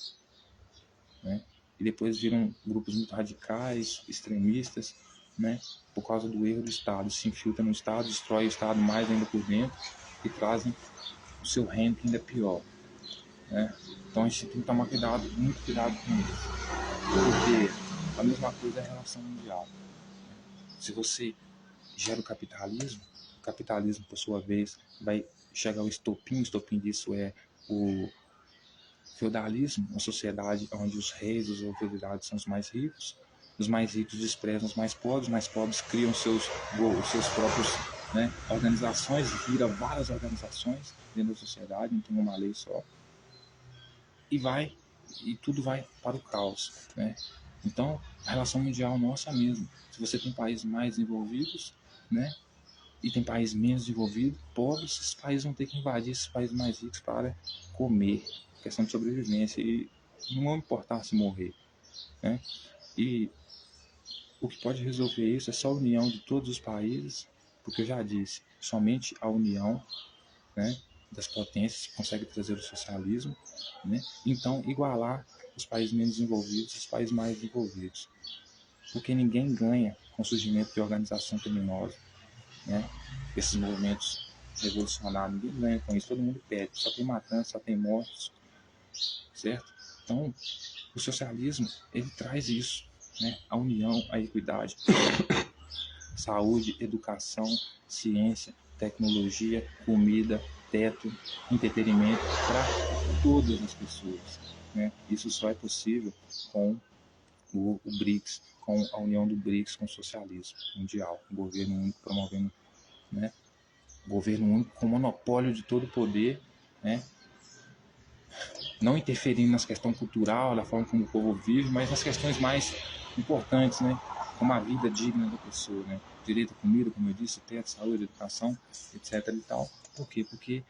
Speaker 1: né? E depois viram grupos muito radicais, extremistas, né? Por causa do erro do Estado, se infiltra no Estado, destrói o Estado mais ainda por dentro e trazem o seu ranking ainda pior, né? Então a gente tem que tomar cuidado, muito cuidado com isso, porque a mesma coisa é a relação mundial. Se você gera o capitalismo, por sua vez, vai chegar ao estopim. O estopim disso é o feudalismo, uma sociedade onde os reis, as autoridades são os mais ricos desprezam os mais pobres criam seus próprios, né, organizações, vira várias organizações dentro da sociedade, não tem uma lei só, e tudo vai para o caos, né? Então, a relação mundial nossa mesmo. Se você tem países mais desenvolvidos, né, e tem países menos desenvolvidos, pobres, esses países vão ter que invadir esses países mais ricos para comer, questão de sobrevivência, e não vão importar se morrer, né? E o que pode resolver isso é só a união de todos os países, porque eu já disse, somente a união, né, das potências, consegue trazer o socialismo, né? Então igualar os países menos desenvolvidos e os países mais desenvolvidos. Porque ninguém ganha com o surgimento de organização criminosa, né? Esses movimentos revolucionários, ninguém ganha com isso, todo mundo perde, só tem matança, só tem mortes, certo? Então, o socialismo, ele traz isso, né? A união, a equidade, saúde, educação, ciência, tecnologia, comida, teto, entretenimento para todas as pessoas, né? Isso só é possível com o BRICS, com a união do BRICS com o socialismo mundial, um governo único promovendo, né? Governo único com monopólio de todo o poder, né? Não interferindo nas questões cultural, da forma como o povo vive, mas nas questões mais importantes, né? Como a vida digna da pessoa, né? Direito à comida, como eu disse, teto, saúde, educação, etc. e tal. Por quê? Porque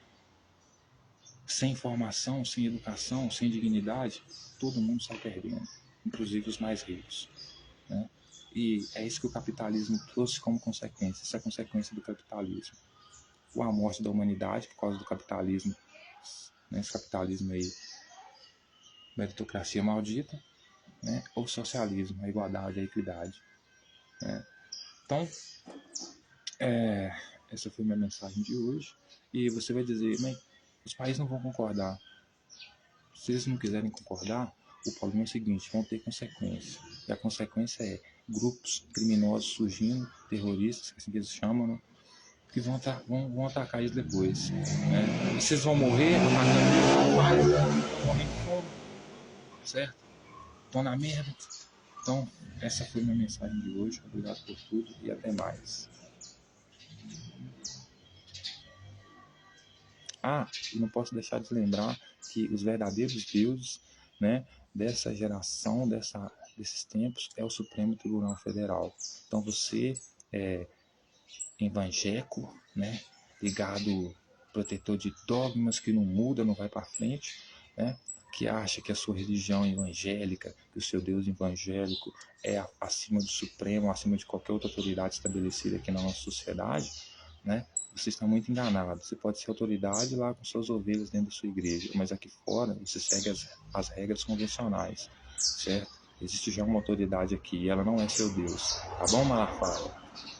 Speaker 1: sem informação, sem educação, sem dignidade, todo mundo sai perdendo, inclusive os mais ricos, né? E é isso que o capitalismo trouxe como consequência, essa é a consequência do capitalismo. A morte da humanidade por causa do capitalismo, né? Esse capitalismo aí, meritocracia maldita, né? Ou socialismo, a igualdade, a equidade, né? Então, essa foi minha mensagem de hoje. E você vai dizer, mas os países não vão concordar. Se eles não quiserem concordar, o problema é o seguinte, vão ter consequência. E a consequência é grupos criminosos surgindo, terroristas, que assim que eles chamam, né? Que vão atacar eles depois, né? E vocês vão morrer atacando eles, vão morrer de fome, certo? Estão na merda. Então, essa foi minha mensagem de hoje. Obrigado por tudo e até mais. E não posso deixar de lembrar que os verdadeiros deuses, né, dessa geração, desses tempos, é o Supremo Tribunal Federal. Então você é evangélico, né, ligado, protetor de dogmas que não muda, não vai para frente, né, que acha que a sua religião evangélica, que o seu Deus evangélico é acima do Supremo, acima de qualquer outra autoridade estabelecida aqui na nossa sociedade, né? Você está muito enganado. Você pode ser autoridade lá com suas ovelhas dentro da sua igreja, mas aqui fora você segue as regras convencionais, certo? Existe já uma autoridade aqui e ela não é seu Deus. Tá bom, Malafaia?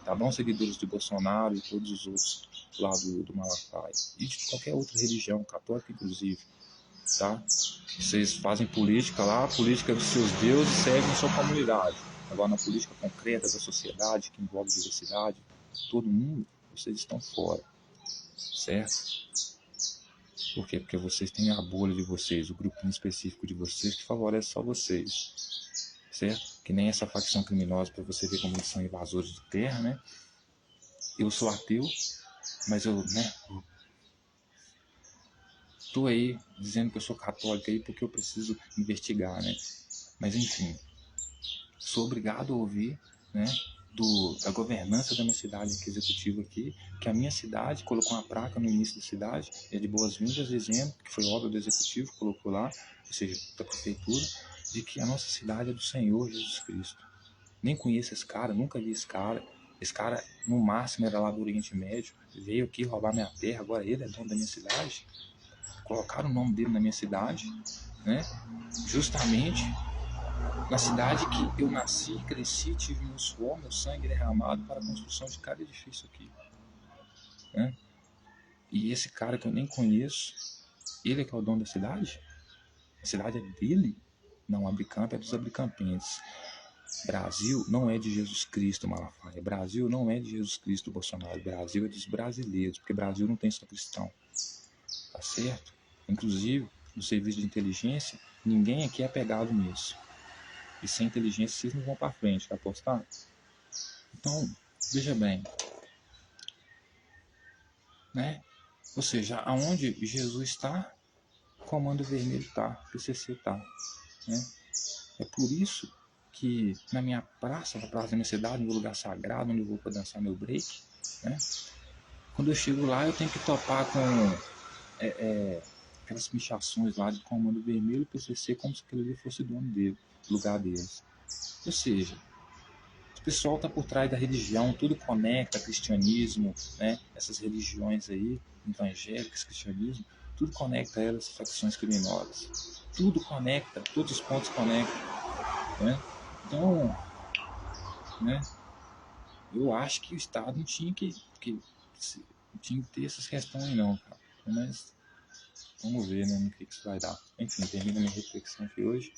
Speaker 1: Tá bom, seguidores de Bolsonaro e todos os outros lá do Malafaia? E de qualquer outra religião, católica inclusive, tá? Vocês fazem política lá, a política dos seus deuses segue na sua comunidade. Agora, na política concreta da sociedade, que envolve diversidade, todo mundo, vocês estão fora, certo? Por quê? Porque vocês têm a bolha de vocês, o grupinho específico de vocês que favorece só vocês, certo? Que nem essa facção criminosa, para você ver como eles são invasores de terra, né? Eu sou ateu, mas eu, né, tô aí dizendo que eu sou católico aí porque eu preciso investigar, né? Mas enfim, sou obrigado a ouvir, né, da governança da minha cidade aqui, executiva aqui, que a minha cidade colocou uma placa no início da cidade, de boas-vindas, dizendo que foi obra do executivo, colocou lá, ou seja, da prefeitura, de que a nossa cidade é do Senhor Jesus Cristo. Nem conheço esse cara, nunca vi esse cara. Esse cara, no máximo, era lá do Oriente Médio, veio aqui roubar minha terra, agora ele é dono da minha cidade. Colocaram o nome dele na minha cidade, né? Justamente na cidade que eu nasci, cresci, tive meu suor, meu sangue derramado para a construção de cada edifício aqui, né? E esse cara que eu nem conheço, ele é que é o dono da cidade? A cidade é dele? Não, Abricamp é dos abricampenses. Brasil não é de Jesus Cristo, Malafaia. Brasil não é de Jesus Cristo, Bolsonaro. Brasil é dos brasileiros, porque Brasil não tem só cristão, tá certo? Inclusive, no serviço de inteligência, ninguém aqui é pegado nisso. E sem inteligência vocês não vão para frente, tá apostar? Então, veja bem, né? Ou seja, aonde Jesus está, Comando Vermelho está, PCC está, né? É por isso que na minha praça, na praça da minha cidade, no meu lugar sagrado, onde eu vou para dançar meu break, né? Quando eu chego lá, eu tenho que topar com aquelas pichações lá de Comando Vermelho e PCC, como se aquilo ali fosse dono dele, lugar deles. Ou seja, pessoal tá por trás da religião, tudo conecta, cristianismo, né? Essas religiões aí, evangélicas, cristianismo, tudo conecta elas, facções criminosas. Tudo conecta, todos os pontos conectam, né? Então, né? Eu acho que o Estado não tinha não tinha que ter essas questões aí não, cara. Mas vamos ver, né, no que isso vai dar. Enfim, termina minha reflexão aqui hoje.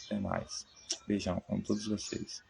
Speaker 1: Até mais. Beijão para todos vocês.